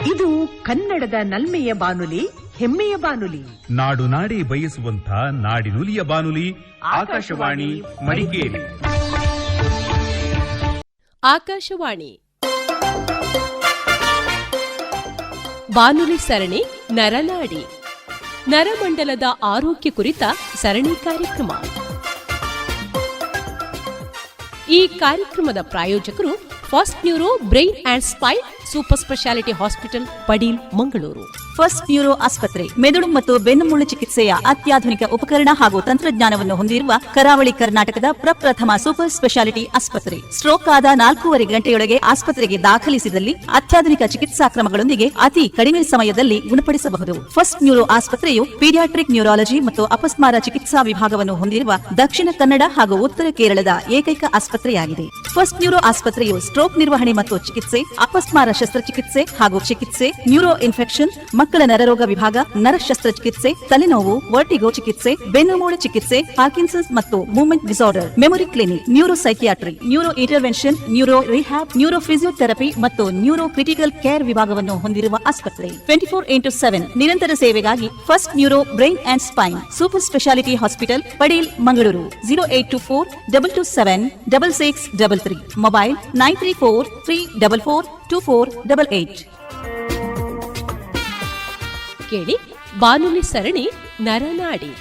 ಇದು ಕನ್ನಡದ ನಲ್ಮೆಯ ಬಾನುಲಿ, ಹೆಮ್ಮೆಯ ಬಾನುಲಿ, ನಾಡು ನಾಡಿ ಬಯಸುವಂತ ನಾಡಿನುಲಿಯ ಬಾನುಲಿ. ಆಕಾಶವಾಣಿ ಮಡಿಕೇರಿ. ಆಕಾಶವಾಣಿ ಬಾನುಲಿ ಸರಣಿ ನರನಾಡಿ, ನರಮಂಡಲದ ಆರೋಗ್ಯ ಕುರಿತ ಸರಣಿ ಕಾರ್ಯಕ್ರಮ. ಈ ಕಾರ್ಯಕ್ರಮದ ಪ್ರಾಯೋಜಕರು first neuro brain and spine super speciality hospital, Padil, Mangaluru. First neuro ಆಸ್ಪತ್ರೆ ಮೆದುಳು ಮತ್ತು ಬೆನ್ನುಮೂಳೆ ಚಿಕಿತ್ಸೆಯ ಅತ್ಯಾಧುನಿಕ ಉಪಕರಣ ಹಾಗೂ ತಂತ್ರಜ್ಞಾನವನ್ನು ಹೊಂದಿರುವ ಕರಾವಳಿ ಕರ್ನಾಟಕದ ಪ್ರಪ್ರಥಮ ಸೂಪರ್ ಸ್ಪೆಷಾಲಿಟಿ ಆಸ್ಪತ್ರೆ. ಸ್ಟ್ರೋಕ್ ಆದ 4.5 ಗಂಟೆಯೊಳಗೆ ಆಸ್ಪತ್ರೆಗೆ ದಾಖಲಿಸಿದಲ್ಲಿ ಅತ್ಯಾಧುನಿಕ ಚಿಕಿತ್ಸಾ ಕ್ರಮಗಳೊಂದಿಗೆ ಅತಿ ಕಡಿಮೆ ಸಮಯದಲ್ಲಿ ಗುಣಪಡಿಸಬಹುದು. ಫಸ್ಟ್ ನ್ಯೂರೋ ಆಸ್ಪತ್ರೆಯು ಪೀಡಿಯಾಟ್ರಿಕ್ ನ್ಯೂರಾಲಜಿ ಮತ್ತು ಅಪಸ್ಮಾರ ಚಿಕಿತ್ಸಾ ವಿಭಾಗವನ್ನು ಹೊಂದಿರುವ ದಕ್ಷಿಣ ಕನ್ನಡ ಹಾಗೂ ಉತ್ತರ ಕೇರಳದ ಏಕೈಕ ಆಸ್ಪತ್ರೆಯಾಗಿದೆ. ಫಸ್ಟ್ ನ್ಯೂರೋ ಆಸ್ಪತ್ರೆಯು ಸ್ಟ್ರೋಕ್ ನಿರ್ವಹಣೆ ಮತ್ತು ಚಿಕಿತ್ಸೆ, ಅಪಸ್ಮಾರ ಶಸ್ತ್ರಚಿಕಿತ್ಸೆ ಹಾಗೂ ಚಿಕಿತ್ಸೆ, ನ್ಯೂರೋ ಇನ್ಫೆಕ್ಷನ್, ಮಕ್ಕಳ ನರರೋಗ ವಿಭಾಗ, ನರ ಶಸ್ತ್ರಚಿಕಿತ್ಸೆ, ತಲೆನೋವು, ವರ್ಟಿಗೋ ಚಿಕಿತ್ಸೆ, ಬೆನ್ನುಮೂಳೆ ಚಿಕಿತ್ಸೆ, ಪಾರ್ಕಿನ್ಸನ್ಸ್ ಮತ್ತು movement disorder, memory clinic, neuro psychiatry, neuro intervention, neuro rehab, neuro physiotherapy ಮತ್ತು ನ್ಯೂರೋ ಕ್ರಿಟಿಕಲ್ ಕೇರ್ ವಿಭಾಗವನ್ನು ಹೊಂದಿರುವ ಆಸ್ಪತ್ರೆ. 24x7 ನಿರಂತರ ಸೇವೆಗಾಗಿ first neuro brain and spine super speciality hospital, Padil, Mangaluru. 0824227633. Mobile 9343442488. ಕೇಳಿ ಬಾನುಲಿ ಸರಣಿ ನರನಾಡಿ.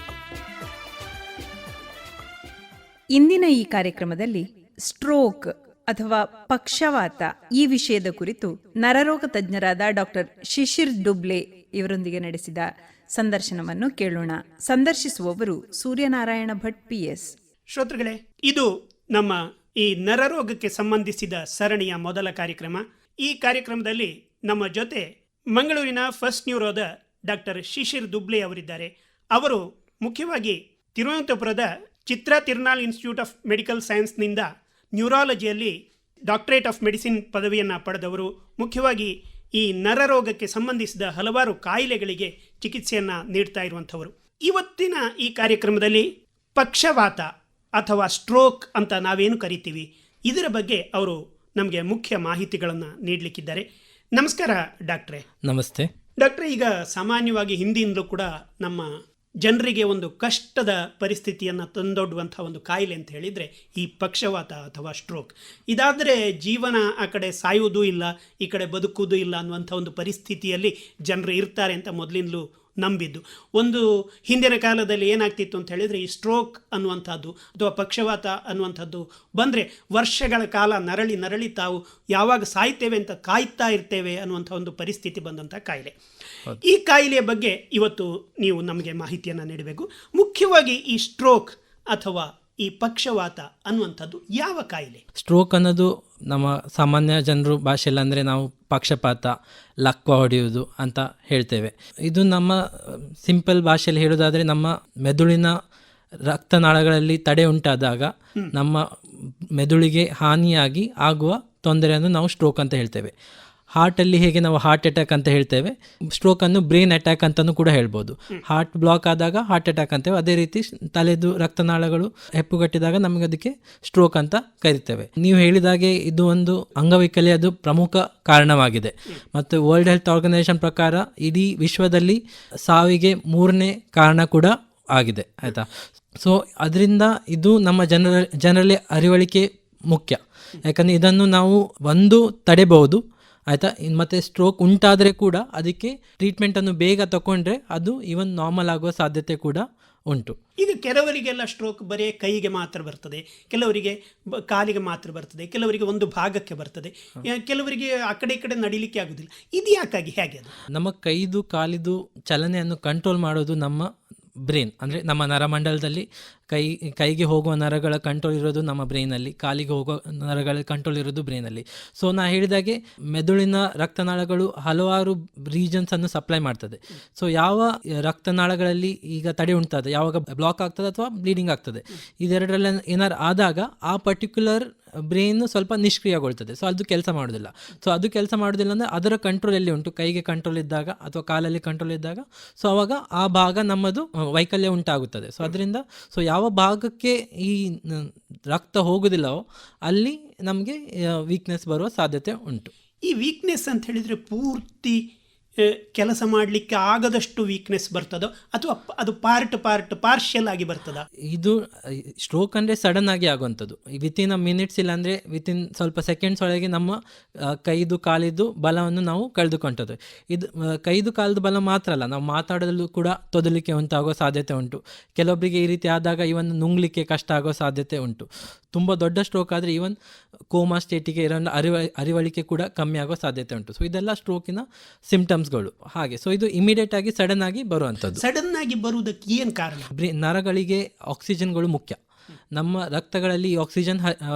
ಇಂದಿನ ಈ ಕಾರ್ಯಕ್ರಮದಲ್ಲಿ ಸ್ಟ್ರೋಕ್ ಅಥವಾ ಪಕ್ಷವಾತ ಈ ವಿಷಯದ ಕುರಿತು ನರರೋಗ ತಜ್ಞರಾದ ಡಾಕ್ಟರ್ ಶಿಶಿರ್ ಡುಬ್ಲೆ ಇವರೊಂದಿಗೆ ನಡೆಸಿದ ಸಂದರ್ಶನವನ್ನು ಕೇಳೋಣ. ಸಂದರ್ಶಿಸುವವರು ಸೂರ್ಯನಾರಾಯಣ ಭಟ್, PS. ಶ್ರೋತೃಗಳೇ, ಇದು ನಮ್ಮ ಈ ನರರೋಗಕ್ಕೆ ಸಂಬಂಧಿಸಿದ ಸರಣಿಯ ಮೊದಲ ಕಾರ್ಯಕ್ರಮ. ಈ ಕಾರ್ಯಕ್ರಮದಲ್ಲಿ ನಮ್ಮ ಜೊತೆ ಮಂಗಳೂರಿನ ಫಸ್ಟ್ ನ್ಯೂರೋದ ಡಾಕ್ಟರ್ ಶಿಶಿರ್ ದುಬ್ಲೆ ಅವರಿದ್ದಾರೆ. ಅವರು ಮುಖ್ಯವಾಗಿ ತಿರುವನಂತಪುರದ Chitra Tirunal institute of medical ಸೈನ್ಸ್ನಿಂದ ನ್ಯೂರಾಲಜಿಯಲ್ಲಿ ಡಾಕ್ಟರೇಟ್ ಆಫ್ ಮೆಡಿಸಿನ್ ಪದವಿಯನ್ನು ಪಡೆದವರು. ಮುಖ್ಯವಾಗಿ ಈ ನರರೋಗಕ್ಕೆ ಸಂಬಂಧಿಸಿದ ಹಲವಾರು ಕಾಯಿಲೆಗಳಿಗೆ ಚಿಕಿತ್ಸೆಯನ್ನು ನೀಡ್ತಾ ಇರುವಂಥವರು. ಇವತ್ತಿನ ಈ ಕಾರ್ಯಕ್ರಮದಲ್ಲಿ ಪಕ್ಷವಾತ ಅಥವಾ ಸ್ಟ್ರೋಕ್ ಅಂತ ನಾವೇನು ಕರಿತೀವಿ, ಇದರ ಬಗ್ಗೆ ಅವರು ನಮಗೆ ಮುಖ್ಯ ಮಾಹಿತಿಗಳನ್ನು ನೀಡಲಿಕ್ಕಿದ್ದಾರೆ. ನಮಸ್ಕಾರ ಡಾಕ್ಟ್ರೇ. ನಮಸ್ತೆ ಡಾಕ್ಟ್ರೇ, ಈಗ ಸಾಮಾನ್ಯವಾಗಿ ಹಿಂದಿನಿಂದಲೂ ಕೂಡ ನಮ್ಮ ಜನರಿಗೆ ಒಂದು ಕಷ್ಟದ ಪರಿಸ್ಥಿತಿಯನ್ನು ತಂದೊಡ್ಡುವಂಥ ಒಂದು ಕಾಯಿಲೆ ಅಂತ ಹೇಳಿದರೆ ಈ ಪಕ್ಷವಾತ ಅಥವಾ ಸ್ಟ್ರೋಕ್. ಇದಾದರೆ ಜೀವನ ಆ ಕಡೆ ಸಾಯುವುದೂ ಇಲ್ಲ, ಈ ಕಡೆ ಬದುಕುವುದೂ ಇಲ್ಲ ಅನ್ನುವಂಥ ಒಂದು ಪರಿಸ್ಥಿತಿಯಲ್ಲಿ ಜನರು ಇರ್ತಾರೆ ಅಂತ ಮೊದಲಿಂದಲೂ ನಂಬಿದ್ದು. ಒಂದು ಹಿಂದಿನ ಕಾಲದಲ್ಲಿ ಏನಾಗ್ತಿತ್ತು ಅಂತ ಹೇಳಿದರೆ ಈ ಸ್ಟ್ರೋಕ್ ಅನ್ನುವಂಥದ್ದು ಅಥವಾ ಪಕ್ಷವಾತ ಅನ್ನುವಂಥದ್ದು ಬಂದರೆ ವರ್ಷಗಳ ಕಾಲ ನರಳಿ ತಾವು ಯಾವಾಗ ಸಾಯ್ತೇವೆ ಅಂತ ಕಾಯ್ತಾ ಇರ್ತೇವೆ ಅನ್ನುವಂಥ ಒಂದು ಪರಿಸ್ಥಿತಿ ಬಂದಂಥ ಕಾಯಿಲೆ. ಈ ಕಾಯಿಲೆಯ ಬಗ್ಗೆ ಇವತ್ತು ನೀವು ನಮಗೆ ಮಾಹಿತಿಯನ್ನು ನೀಡಬೇಕು. ಮುಖ್ಯವಾಗಿ ಈ ಸ್ಟ್ರೋಕ್ ಅಥವಾ ಈ ಪಕ್ಷವಾತ ಅನ್ನುವಂಥದ್ದು ಯಾವ ಕಾಯಿಲೆ? ಸ್ಟ್ರೋಕ್ ಅನ್ನೋದು ನಮ್ಮ ಸಾಮಾನ್ಯ ಜನರು ಭಾಷೆಯಲ್ಲಿ ಅಂದರೆ ನಾವು ಪಕ್ಷಪಾತ, ಲಕ್ವ ಹೊಡೆಯುವುದು ಅಂತ ಹೇಳ್ತೇವೆ. ಇದು ನಮ್ಮ ಸಿಂಪಲ್ ಭಾಷೆಯಲ್ಲಿ ಹೇಳೋದಾದರೆ ನಮ್ಮ ಮೆದುಳಿನ ರಕ್ತನಾಳಗಳಲ್ಲಿ ತಡೆ ಉಂಟಾದಾಗ ನಮ್ಮ ಮೆದುಳಿಗೆ ಹಾನಿಯಾಗಿ ಆಗುವ ತೊಂದರೆಯನ್ನು ನಾವು ಸ್ಟ್ರೋಕ್ ಅಂತ ಹೇಳ್ತೇವೆ. ಹಾರ್ಟಲ್ಲಿ ಹೇಗೆ ನಾವು ಹಾರ್ಟ್ ಅಟ್ಯಾಕ್ ಅಂತ ಹೇಳ್ತೇವೆ, ಸ್ಟ್ರೋಕನ್ನು ಬ್ರೈನ್ ಅಟ್ಯಾಕ್ ಅಂತಲೂ ಕೂಡ ಹೇಳ್ಬೋದು. ಹಾರ್ಟ್ ಬ್ಲಾಕ್ ಆದಾಗ ಹಾರ್ಟ್ ಅಟ್ಯಾಕ್ ಅಂತೇವೆ, ಅದೇ ರೀತಿ ತಲೆದು ರಕ್ತನಾಳಗಳು ಹೆಪ್ಪುಗಟ್ಟಿದಾಗ ನಮಗೆ ಅದಕ್ಕೆ ಸ್ಟ್ರೋಕ್ ಅಂತ ಕರಿತೇವೆ. ನೀವು ಹೇಳಿದಾಗೆ ಇದು ಒಂದು ಅಂಗವೈಕಲ್ಯದ ಪ್ರಮುಖ ಕಾರಣವಾಗಿದೆ ಮತ್ತು ವರ್ಲ್ಡ್ ಹೆಲ್ತ್ ಆರ್ಗನೈಸೇಷನ್ ಪ್ರಕಾರ ಇಡೀ ವಿಶ್ವದಲ್ಲಿ ಸಾವಿಗೆ 3ನೇ ಕಾರಣ ಕೂಡ ಆಗಿದೆ, ಆಯಿತಾ. ಸೊ ಅದರಿಂದ ಇದು ನಮ್ಮ ಜನರಲ್ಲಿ ಅರಿವಳಿಕೆ ಮುಖ್ಯ, ಯಾಕಂದರೆ ಇದನ್ನು ನಾವು ಒಂದು ತಡೆಬಹುದು, ಆಯಿತಾ. ಮತ್ತು ಸ್ಟ್ರೋಕ್ ಉಂಟಾದರೆ ಕೂಡ ಅದಕ್ಕೆ ಟ್ರೀಟ್ಮೆಂಟನ್ನು ಬೇಗ ತಗೊಂಡ್ರೆ ಅದು ಈವನ್ ನಾರ್ಮಲ್ ಆಗುವ ಸಾಧ್ಯತೆ ಕೂಡ ಉಂಟು. ಈಗ ಕೆಲವರಿಗೆಲ್ಲ ಸ್ಟ್ರೋಕ್ ಬರೀ ಕೈಗೆ ಮಾತ್ರ ಬರ್ತದೆ, ಕೆಲವರಿಗೆ ಕಾಲಿಗೆ ಮಾತ್ರ ಬರ್ತದೆ, ಕೆಲವರಿಗೆ ಒಂದು ಭಾಗಕ್ಕೆ ಬರ್ತದೆ, ಕೆಲವರಿಗೆ ಆ ಕಡೆ ಈ ಕಡೆ ನಡಿಲಿಕ್ಕೆ ಆಗುದಿಲ್ಲ. ಇದು ಯಾಕಾಗಿ, ಹೇಗೆ? ನಮ್ಮ ಕೈದು ಕಾಲಿದು ಚಲನೆಯನ್ನು ಕಂಟ್ರೋಲ್ ಮಾಡೋದು ನಮ್ಮ ಬ್ರೈನ್, ಅಂದರೆ ನಮ್ಮ ನರಮಂಡಲದಲ್ಲಿ ಕೈಗೆ ಹೋಗುವ ನರಗಳ ಕಂಟ್ರೋಲ್ ಇರೋದು ನಮ್ಮ ಬ್ರೈನಲ್ಲಿ, ಕಾಲಿಗೆ ಹೋಗುವ ನರಗಳ ಕಂಟ್ರೋಲ್ ಇರೋದು ಬ್ರೈನಲ್ಲಿ. ಸೊ ನಾ ಹೇಳಿದಾಗೆ ಮೆದುಳಿನ ರಕ್ತನಾಳಗಳು ಹಲವಾರು ರೀಜನ್ಸನ್ನು ಸಪ್ಲೈ ಮಾಡ್ತದೆ. ಸೊ ಯಾವ ರಕ್ತನಾಳಗಳಲ್ಲಿ ಈಗ ತಡೆ ಉಂಟಾದ, ಯಾವಾಗ ಬ್ಲಾಕ್ ಆಗ್ತದೆ ಅಥವಾ ಬ್ಲೀಡಿಂಗ್ ಆಗ್ತದೆ, ಇದೆರಡರಲ್ಲಿ ಏನಾರು ಆದಾಗ ಆ ಪರ್ಟಿಕ್ಯುಲರ್ ಬ್ರೈನ್ ಸ್ವಲ್ಪ ನಿಷ್ಕ್ರಿಯಗೊಳ್ತದೆ. ಸೊ ಅದು ಕೆಲಸ ಮಾಡೋದಿಲ್ಲ. ಸೊ ಅದು ಕೆಲಸ ಮಾಡೋದಿಲ್ಲ ಅಂದರೆ ಅದರ ಕಂಟ್ರೋಲ್ ಎಲ್ಲಿ ಉಂಟು, ಕೈಗೆ ಕಂಟ್ರೋಲ್ ಇದ್ದಾಗ ಅಥವಾ ಕಾಲಲ್ಲಿ ಕಂಟ್ರೋಲ್ ಇದ್ದಾಗ, ಸೊ ಆವಾಗ ಆ ಭಾಗ ನಮ್ಮದು ವೈಕಲ್ಯ ಉಂಟಾಗುತ್ತದೆ. ಸೊ ಅದರಿಂದ ಯಾವ ಭಾಗಕ್ಕೆ ಈ ರಕ್ತ ಹೋಗುವುದಿಲ್ಲವೋ ಅಲ್ಲಿ ನಮಗೆ ವೀಕ್ನೆಸ್ ಬರುವ ಸಾಧ್ಯತೆ ಉಂಟು. ಈ ವೀಕ್ನೆಸ್ ಅಂತ ಹೇಳಿದರೆ ಪೂರ್ತಿ ಕೆಲಸ ಮಾಡಲಿಕ್ಕೆ ಆಗದಷ್ಟು ವೀಕ್ನೆಸ್ ಬರ್ತದೋ ಅಥವಾ ಅದು ಪಾರ್ಷಿಯಲ್ ಆಗಿ ಬರ್ತದ? ಇದು ಸ್ಟ್ರೋಕ್ ಅಂದರೆ ಸಡನ್ ಆಗಿ ಆಗುವಂಥದ್ದು, ವಿತಿನ್ ಅ ಮಿನಿಟ್ಸ್ ಇಲ್ಲಾಂದರೆ ವಿತಿನ್ ಸ್ವಲ್ಪ ಸೆಕೆಂಡ್ಸ್ ಒಳಗೆ ನಮ್ಮ ಕೈದು ಕಾಲಿದ್ದು ಬಲವನ್ನು ನಾವು ಕಳೆದುಕೊಂಥದ್ದು. ಇದು ಕೈದು ಕಾಲದ ಬಲ ಮಾತ್ರ ಅಲ್ಲ, ನಾವು ಮಾತಾಡೋದಲ್ಲೂ ಕೂಡ ತೊದಲಿಕೆ ಉಂಟಾಗೋ ಸಾಧ್ಯತೆ ಉಂಟು. ಕೆಲವೊಬ್ಬರಿಗೆ ಈ ರೀತಿ ಆದಾಗ ಇವನ್ ನುಂಗ್ಲಿಕ್ಕೆ ಕಷ್ಟ ಆಗೋ ಸಾಧ್ಯತೆ ಉಂಟು. ತುಂಬ ದೊಡ್ಡ ಸ್ಟ್ರೋಕ್ ಆದರೆ ಈವನ್ ಕೋಮಾ ಸ್ಟೇಟಿಗೆ ಇರೋ ಅರಿವಳಿಕೆ ಕೂಡ ಕಮ್ಮಿ ಆಗೋ ಸಾಧ್ಯತೆ ಉಂಟು. ಸೊ ಇದೆಲ್ಲ ಸ್ಟ್ರೋಕಿನ ಸಿಂಪ್ಟಮ್ಸ್ಗಳು. ಹಾಗೆ ಸೊ ಇದು ಇಮಿಡಿಯೇಟ್ ಆಗಿ ಸಡನ್ ಆಗಿ ಬರುವಂಥದ್ದು. ಸಡನ್ ಆಗಿ ಬರುವುದಕ್ಕೆ ಏನು ಕಾರಣ? ನರಗಳಿಗೆ ಆಕ್ಸಿಜನ್ಗಳು ಮುಖ್ಯ. ನಮ್ಮ ರಕ್ತಗಳಲ್ಲಿ ಈ ಆಕ್ಸಿಜನ್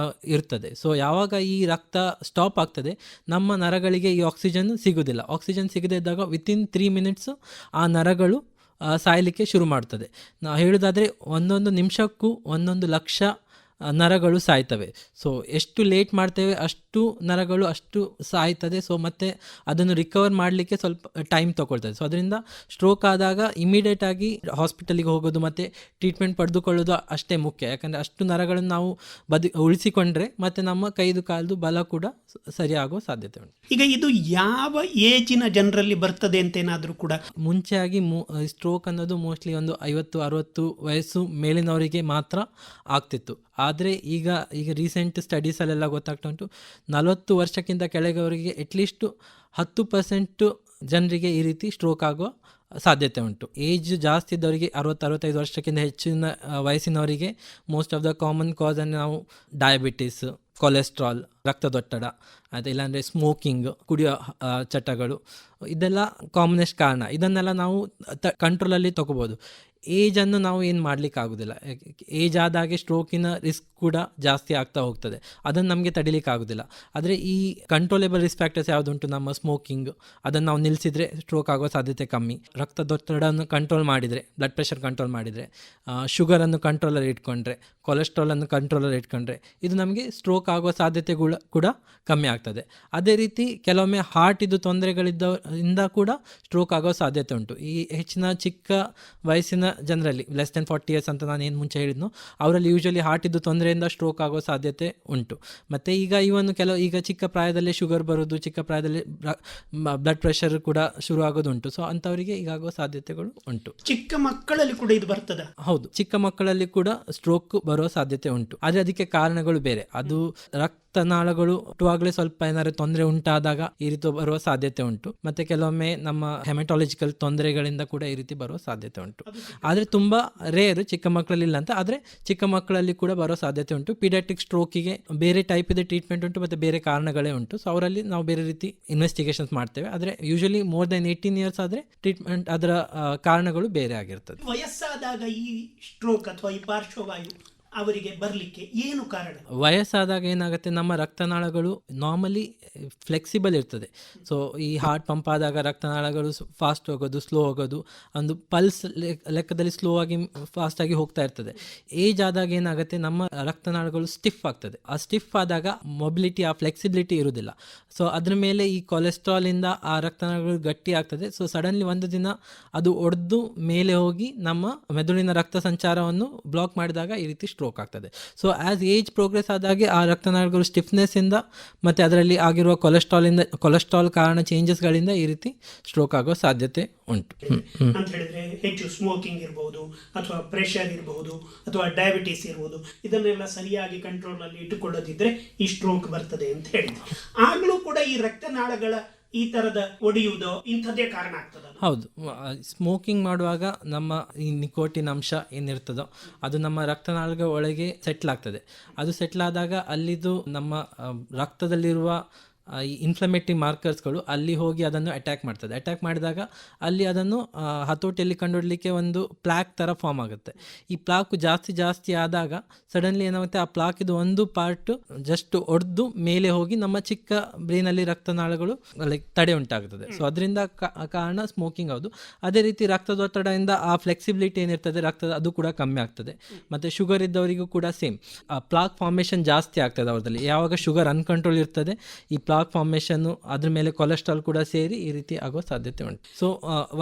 ಇರ್ತದೆ. ಸೊ ಯಾವಾಗ ಈ ರಕ್ತ ಸ್ಟಾಪ್ ಆಗ್ತದೆ, ನಮ್ಮ ನರಗಳಿಗೆ ಈ ಆಕ್ಸಿಜನ್ ಸಿಗೋದಿಲ್ಲ. ಆಕ್ಸಿಜನ್ ಸಿಗದೇ ಇದ್ದಾಗ ವಿತಿನ್ 3 ಮಿನಿಟ್ಸು ಆ ನರಗಳು ಸಾಯಲಿಕ್ಕೆ ಶುರು ಮಾಡ್ತದೆ. ನಾವು ಹೇಳೋದಾದರೆ 1 ನಿಮಿಷಕ್ಕೂ 1 ಲಕ್ಷ ನರಗಳು ಸಾಯ್ತವೆ. ಸೊ ಎಷ್ಟು ಲೇಟ್ ಮಾಡ್ತೇವೆ ಅಷ್ಟು ನರಗಳು ಅಷ್ಟು ಸಾಯ್ತದೆ. ಸೊ ಮತ್ತು ಅದನ್ನು ರಿಕವರ್ ಮಾಡಲಿಕ್ಕೆ ಸ್ವಲ್ಪ ಟೈಮ್ ತೊಗೊಳ್ತದೆ. ಸೊ ಅದರಿಂದ ಸ್ಟ್ರೋಕ್ ಆದಾಗ ಇಮಿಡಿಯೇಟ್ ಆಗಿ ಹಾಸ್ಪಿಟಲಿಗೆ ಹೋಗೋದು ಮತ್ತು ಟ್ರೀಟ್ಮೆಂಟ್ ಪಡೆದುಕೊಳ್ಳೋದು ಅಷ್ಟೇ ಮುಖ್ಯ. ಯಾಕಂದರೆ ಅಷ್ಟು ನರಗಳನ್ನು ನಾವು ಉಳಿಸಿಕೊಂಡ್ರೆ ಮತ್ತು ನಮ್ಮ ಕೈದು ಕಾಲದು ಬಲ ಕೂಡ ಸರಿಯಾಗೋ ಸಾಧ್ಯತೆ ಉಂಟು. ಈಗ ಇದು ಯಾವ ಏಜಿನ ಜನರಲ್ಲಿ ಬರ್ತದೆ ಅಂತೇನಾದರೂ ಕೂಡ? ಮುಂಚೆಯಾಗಿ ಸ್ಟ್ರೋಕ್ ಅನ್ನೋದು ಮೋಸ್ಟ್ಲಿ ಒಂದು 50-60 ವಯಸ್ಸು ಮೇಲಿನವರಿಗೆ ಮಾತ್ರ ಆಗ್ತಿತ್ತು. ಆದರೆ ಈಗ ರೀಸೆಂಟ್ ಸ್ಟಡೀಸಲ್ಲೆಲ್ಲ ಗೊತ್ತಾಗ್ತಾ ಉಂಟು 40 ವರ್ಷಕ್ಕಿಂತ ಕೆಳಗವರಿಗೆ ಅಟ್ಲೀಸ್ಟ್ 10% ಜನರಿಗೆ ಈ ರೀತಿ ಸ್ಟ್ರೋಕ್ ಆಗುವ ಸಾಧ್ಯತೆ ಉಂಟು. ಏಜ್ ಜಾಸ್ತಿ ಇದ್ದವರಿಗೆ 60-65 ವರ್ಷಕ್ಕಿಂತ ಹೆಚ್ಚಿನ ವಯಸ್ಸಿನವರಿಗೆ ಮೋಸ್ಟ್ ಆಫ್ ದ ಕಾಮನ್ ಕಾಸನ್ನು ನಾವು ಡಯಾಬಿಟಿಸ್, ಕೊಲೆಸ್ಟ್ರಾಲ್, ರಕ್ತದೊತ್ತಡ, ಅದು ಇಲ್ಲಾಂದರೆ ಸ್ಮೋಕಿಂಗ್, ಕುಡಿಯೋ ಚಟಗಳು, ಇದೆಲ್ಲ ಕಾಮನೆಸ್ಟ್ ಕಾರಣ. ಇದನ್ನೆಲ್ಲ ನಾವು ಕಂಟ್ರೋಲಲ್ಲಿ ತಗೋಬೋದು. ಏಜನ್ನು ನಾವು ಏನು ಮಾಡಲಿಕ್ಕೆ ಆಗೋದಿಲ್ಲ. ಏಜ್ ಆದಾಗೆ ಸ್ಟ್ರೋಕಿನ ರಿಸ್ಕ್ ಕೂಡ ಜಾಸ್ತಿ ಆಗ್ತಾ ಹೋಗ್ತದೆ. ಅದನ್ನು ನಮಗೆ ತಡಿಲಿಕ್ಕೆ ಆಗೋದಿಲ್ಲ. ಆದರೆ ಈ ಕಂಟ್ರೋಲೇಬಲ್ ರಿಸ್ಕ್ ಫ್ಯಾಕ್ಟರ್ಸ್ ಯಾವುದುಂಟು, ನಮ್ಮ ಸ್ಮೋಕಿಂಗ್, ಅದನ್ನು ನಾವು ನಿಲ್ಲಿಸಿದರೆ ಸ್ಟ್ರೋಕ್ ಆಗೋ ಸಾಧ್ಯತೆ ಕಮ್ಮಿ. ರಕ್ತದೊತ್ತಡವನ್ನು ಕಂಟ್ರೋಲ್ ಮಾಡಿದರೆ, ಬ್ಲಡ್ ಪ್ರೆಷರ್ ಕಂಟ್ರೋಲ್ ಮಾಡಿದರೆ, ಶುಗರನ್ನು ಕಂಟ್ರೋಲಲ್ಲಿ ಇಟ್ಕೊಂಡ್ರೆ, ಕೊಲೆಸ್ಟ್ರಾಲನ್ನು ಕಂಟ್ರೋಲಲ್ಲಿ ಇಟ್ಕೊಂಡ್ರೆ ಇದು ನಮಗೆ ಸ್ಟ್ರೋಕ್ ಆಗೋ ಸಾಧ್ಯತೆಗಳು ಕೂಡ ಕಮ್ಮಿ ಆಗ್ತದೆ. ಅದೇ ರೀತಿ ಕೆಲವೊಮ್ಮೆ ಹಾರ್ಟಿದು ತೊಂದರೆಗಳಿಂದ ಕೂಡ ಸ್ಟ್ರೋಕ್ ಆಗೋ ಸಾಧ್ಯತೆ ಉಂಟು. ಈ ಹೆಚ್ಚಿನ ಚಿಕ್ಕ ವಯಸ್ಸಿನ ಜನರಲ್ಲಿ ಲೆಸ್ ದೆನ್ 40 ಇಯರ್ಸ್ ಅಂತ ನಾನು ಏನು ಮುಂಚೆ ಹೇಳಿದ್ನೋ ಅವರಲ್ಲಿ ಯೂಶಲಿ ಹಾರ್ಟಿದ್ದು ತೊಂದರೆಯಿಂದ ಸ್ಟ್ರೋಕ್ ಆಗೋ ಸಾಧ್ಯತೆ ಉಂಟು. ಮತ್ತು ಈಗ ಚಿಕ್ಕ ಪ್ರಾಯದಲ್ಲೇ ಶುಗರ್ ಬರೋದು, ಚಿಕ್ಕ ಪ್ರಾಯದಲ್ಲಿ ಬ್ಲಡ್ ಪ್ರೆಷರ್ ಕೂಡ ಶುರು ಆಗೋದುಂಟು. ಸೊ ಅಂಥವರಿಗೆ ಈಗಾಗೋ ಸಾಧ್ಯತೆಗಳು ಉಂಟು. ಚಿಕ್ಕ ಮಕ್ಕಳಲ್ಲಿ ಕೂಡ ಇದು ಬರ್ತದ? ಹೌದು, ಚಿಕ್ಕ ಮಕ್ಕಳಲ್ಲಿ ಕೂಡ ಸ್ಟ್ರೋಕ್ ಬರೋ ಸಾಧ್ಯತೆ ಉಂಟು. ಆದರೆ ಅದಕ್ಕೆ ಕಾರಣಗಳು ಬೇರೆ. ಅದು ರಕ್ತನಾಳಗಳು ಹುಟ್ಟುವಾಗಲೇ ಸ್ವಲ್ಪ ಏನಾದ್ರು ತೊಂದರೆ ಉಂಟಾದಾಗ ಈ ರೀತಿ ಬರುವ ಸಾಧ್ಯತೆ ಉಂಟು. ಮತ್ತೆ ಕೆಲವೊಮ್ಮೆ ನಮ್ಮ ಹೆಮಟಾಲಜಿಕಲ್ ತೊಂದರೆಗಳಿಂದ ಕೂಡ ಈ ರೀತಿ ಬರುವ ಸಾಧ್ಯತೆ ಉಂಟು. ಆದರೆ ತುಂಬ ರೇರ್, ಚಿಕ್ಕ ಮಕ್ಕಳಲ್ಲಿ ಇಲ್ಲ ಅಂತ. ಆದರೆ ಚಿಕ್ಕ ಮಕ್ಕಳಲ್ಲಿ ಕೂಡ ಬರೋ ಸಾಧ್ಯತೆ ಉಂಟು. ಪೀಡಿಯಾಟ್ರಿಕ್ ಸ್ಟ್ರೋಕಿಗೆ ಬೇರೆ ಟೈಪ್ ಇದೆ ಟ್ರೀಟ್ಮೆಂಟ್ ಉಂಟು ಮತ್ತು ಬೇರೆ ಕಾರಣಗಳೇ ಉಂಟು. ಸೊ ಅವರಲ್ಲಿ ನಾವು ಬೇರೆ ರೀತಿ ಇನ್ವೆಸ್ಟಿಗೇಷನ್ಸ್ ಮಾಡ್ತೇವೆ. ಆದರೆ ಯೂಶಲಿ ಮೋರ್ ದೆನ್ 18 ಇಯರ್ಸ್ ಆದರೆ ಟ್ರೀಟ್ಮೆಂಟ್ ಅದರ ಕಾರಣಗಳು ಬೇರೆ ಆಗಿರ್ತದೆ. ವಯಸ್ಸಾದಾಗ ಈ ಸ್ಟ್ರೋಕ್ ಅಥವಾ ಈ ಪಾರ್ಶ್ವವಾಯು ಅವರಿಗೆ ಬರಲಿಕ್ಕೆ ಏನು ಕಾರಣ? ವಯಸ್ಸಾದಾಗ ಏನಾಗುತ್ತೆ, ನಮ್ಮ ರಕ್ತನಾಳಗಳು ನಾರ್ಮಲಿ ಫ್ಲೆಕ್ಸಿಬಲ್ ಇರ್ತದೆ. ಸೊ ಈ ಹಾರ್ಟ್ ಪಂಪ್ ಆದಾಗ ರಕ್ತನಾಳಗಳು ಫಾಸ್ಟ್ ಹೋಗೋದು, ಸ್ಲೋ ಹೋಗೋದು, ಒಂದು ಪಲ್ಸ್ ಲೆಕ್ಕದಲ್ಲಿ ಸ್ಲೋ ಆಗಿ ಫಾಸ್ಟಾಗಿ ಹೋಗ್ತಾ ಇರ್ತದೆ. ಏಜ್ ಆದಾಗ ಏನಾಗುತ್ತೆ, ನಮ್ಮ ರಕ್ತನಾಳಗಳು ಸ್ಟಿಫ್ ಆಗ್ತದೆ. ಆ ಸ್ಟಿಫ್ ಆದಾಗ ಮೊಬಿಲಿಟಿ, ಆ ಫ್ಲೆಕ್ಸಿಬಿಲಿಟಿ ಇರುವುದಿಲ್ಲ. ಸೊ ಅದ್ರ ಮೇಲೆ ಈ ಕೊಲೆಸ್ಟ್ರಾಲಿಂದ ಆ ರಕ್ತನಾಳಗಳು ಗಟ್ಟಿ ಆಗ್ತದೆ. ಸೊ ಸಡನ್ಲಿ ಒಂದು ದಿನ ಅದು ಒಡೆದು ಮೇಲೆ ಹೋಗಿ ನಮ್ಮ ಮೆದುಳಿನ ರಕ್ತ ಸಂಚಾರವನ್ನು ಬ್ಲಾಕ್ ಮಾಡಿದಾಗ ಈ ರೀತಿ ಸ್ಟ್ರೋಕ್ ಆಗ್ತದೆ. ಸೊ ಆಸ್ ಏಜ್ ಪ್ರೋಗ್ರೆಸ್ ಆದಾಗೆ ಆ ರಕ್ತನಾಳಗಳು ಸ್ಟಿಫ್ನೆಸ್ ಇಂದ ಮತ್ತೆ ಅದರಲ್ಲಿ ಆಗಿರುವ ಕೊಲೆಸ್ಟ್ರಾಲ್ ಕಾರಣ ಚೇಂಜಸ್ಗಳಿಂದ ಈ ರೀತಿ ಸ್ಟ್ರೋಕ್ ಆಗೋ ಸಾಧ್ಯತೆ ಉಂಟು. ಅಂತ ಹೇಳಿದ್ರೆ ಹೆಚ್ಚು ಸ್ಮೋಕಿಂಗ್ ಇರಬಹುದು, ಅಥವಾ ಪ್ರೆಷರ್ ಇರಬಹುದು, ಅಥವಾ ಡಯಾಬಿಟಿಸ್ ಇರಬಹುದು. ಇದನ್ನೆಲ್ಲ ಸರಿಯಾಗಿ ಕಂಟ್ರೋಲ್ ಅಲ್ಲಿ ಇಟ್ಟುಕೊಳ್ಳದಿದ್ರೆ ಈ ಸ್ಟ್ರೋಕ್ ಬರ್ತದೆ ಅಂತ ಹೇಳಿದ್ರೆ, ಆಗ್ಲೂ ಕೂಡ ಈ ರಕ್ತನಾಳಗಳ ಈ ತರದ ಒಡೆಯುವುದೋ ಇಂಥದ್ದೇ ಕಾರಣ ಆಗ್ತದ? ಹೌದು, ಸ್ಮೋಕಿಂಗ್ ಮಾಡುವಾಗ ನಮ್ಮ ಈ ನಿಕೋಟಿನ್ ಅಂಶ ಏನಿರ್ತದೋ ಅದು ನಮ್ಮ ರಕ್ತನಾಳಗಳ ಒಳಗೆ ಸೆಟ್ಲ್ ಆಗ್ತದೆ. ಅದು ಸೆಟ್ಲ್ ಆದಾಗ ಅಲ್ಲಿದು ನಮ್ಮ ರಕ್ತದಲ್ಲಿರುವ ಈ ಇನ್ಫ್ಲಮೇಟರಿ ಮಾರ್ಕರ್ಸ್ಗಳು ಅಲ್ಲಿ ಹೋಗಿ ಅದನ್ನು ಅಟ್ಯಾಕ್ ಮಾಡ್ತದೆ. ಅಟ್ಯಾಕ್ ಮಾಡಿದಾಗ ಅಲ್ಲಿ ಅದನ್ನು ಹತೋಟಿಯಲ್ಲಿ ಕಂಡುಹಿಡಲಿಕ್ಕೆ ಒಂದು ಪ್ಲಾಕ್ ಥರ ಫಾರ್ಮ್ ಆಗುತ್ತೆ. ಈ ಪ್ಲಾಕ್ ಜಾಸ್ತಿ ಆದಾಗ ಸಡನ್ಲಿ ಏನಾಗುತ್ತೆ, ಆ ಪ್ಲಾಕಿದು ಒಂದು ಪಾರ್ಟ್ ಜಸ್ಟ್ ಒಡೆದು ಮೇಲೆ ಹೋಗಿ ನಮ್ಮ ಚಿಕ್ಕ ಬ್ರೈನಲ್ಲಿ ರಕ್ತನಾಳಗಳು ಲೈಕ್ ತಡೆ ಉಂಟಾಗುತ್ತದೆ. ಸೊ ಅದರಿಂದ ಕಾರಣ ಸ್ಮೋಕಿಂಗ್. ಹೌದು, ಅದೇ ರೀತಿ ರಕ್ತದೊತ್ತಡದಿಂದ ಆ ಫ್ಲೆಕ್ಸಿಬಿಲಿಟಿ ಏನಿರ್ತದೆ ರಕ್ತದ ಅದು ಕೂಡ ಕಮ್ಮಿ ಆಗ್ತದೆ. ಮತ್ತು ಶುಗರ್ ಇದ್ದವರಿಗೂ ಕೂಡ ಸೇಮ್ ಪ್ಲಾಕ್ ಫಾರ್ಮೇಷನ್ ಜಾಸ್ತಿ ಆಗ್ತದೆ ಅವರಲ್ಲಿ. ಯಾವಾಗ ಶುಗರ್ ಅನ್ಕಂಟ್ರೋಲ್ ಇರ್ತದೆ, ಈ ಪ್ಲಾಕ್ ಪ್ಲಾಕ್ ಫಾರ್ಮೇಷನ್, ಅದ್ರ ಮೇಲೆ ಕೊಲೆಸ್ಟ್ರಾಲ್ ಕೂಡ ಸೇರಿ ಈ ರೀತಿ ಆಗೋ ಸಾಧ್ಯತೆ ಉಂಟು. ಸೊ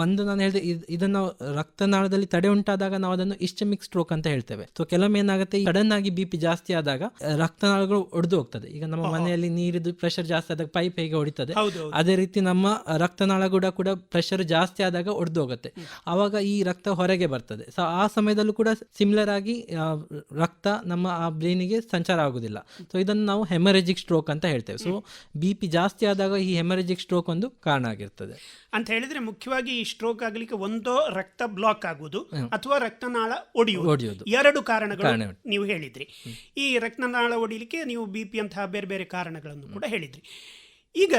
ಒಂದು ನಾನು ಹೇಳಿದೆ, ಇದನ್ನು ರಕ್ತನಾಳದಲ್ಲಿ ತಡೆ ಉಂಟಾದಾಗ ನಾವು ಅದನ್ನು ಇಸ್ಟೆಮಿಕ್ ಸ್ಟ್ರೋಕ್ ಅಂತ ಹೇಳ್ತೇವೆ. ಸೊ ಕೆಲವೊಮ್ಮೆ ಏನಾಗುತ್ತೆ, ಸಡನ್ ಆಗಿ BP ಜಾಸ್ತಿ ಆದಾಗ ರಕ್ತನಾಳಗಳು ಒಡೆದು ಹೋಗ್ತದೆ. ಈಗ ನಮ್ಮ ಮನೆಯಲ್ಲಿ ನೀರಿದ್ದು ಪ್ರೆಷರ್ ಜಾಸ್ತಿ ಆದಾಗ ಪೈಪ್ ಹೇಗೆ ಹೊಡಿತದೆ, ಅದೇ ರೀತಿ ನಮ್ಮ ರಕ್ತನಾಳ ಕೂಡ ಪ್ರೆಷರ್ ಜಾಸ್ತಿ ಆದಾಗ ಒಡೆದು ಹೋಗುತ್ತೆ. ಆವಾಗ ಈ ರಕ್ತ ಹೊರಗೆ ಬರ್ತದೆ. ಸೊ ಆ ಸಮಯದಲ್ಲೂ ಕೂಡ ಸಿಮಿಲರ್ ಆಗಿ ರಕ್ತ ನಮ್ಮ ಆ ಬ್ರೈನಿಗೆ ಸಂಚಾರ ಆಗುದಿಲ್ಲ. ಸೊ ಇದನ್ನು ನಾವು ಹೆಮರೇಜಿಕ್ ಸ್ಟ್ರೋಕ್ ಅಂತ ಹೇಳ್ತೇವೆ. ಸೊ BP ಜಾಸ್ತಿ ಆದಾಗ ಈ ಹೆಮರೇಜಿಕ್ ಸ್ಟ್ರೋಕ್ ಒಂದು ಕಾರಣ ಆಗಿರ್ತದೆ ಅಂತ ಹೇಳಿದ್ರೆ, ಮುಖ್ಯವಾಗಿ ಈ ಸ್ಟ್ರೋಕ್ ಆಗ್ಲಿಕ್ಕೆ ಒಂದು ರಕ್ತ ಬ್ಲಾಕ್ ಆಗುವುದು ಅಥವಾ ರಕ್ತನಾಳ ಒಡೆಯುವುದು, ಎರಡು ಕಾರಣಗಳು ನೀವು ಹೇಳಿದ್ರಿ. ಈ ರಕ್ತನಾಳ ಒಡಿಲಿಕ್ಕೆ ನೀವು BP ಅಂತಹ ಬೇರೆ ಬೇರೆ ಕಾರಣಗಳನ್ನು ಕೂಡ ಹೇಳಿದ್ರಿ. ಈಗ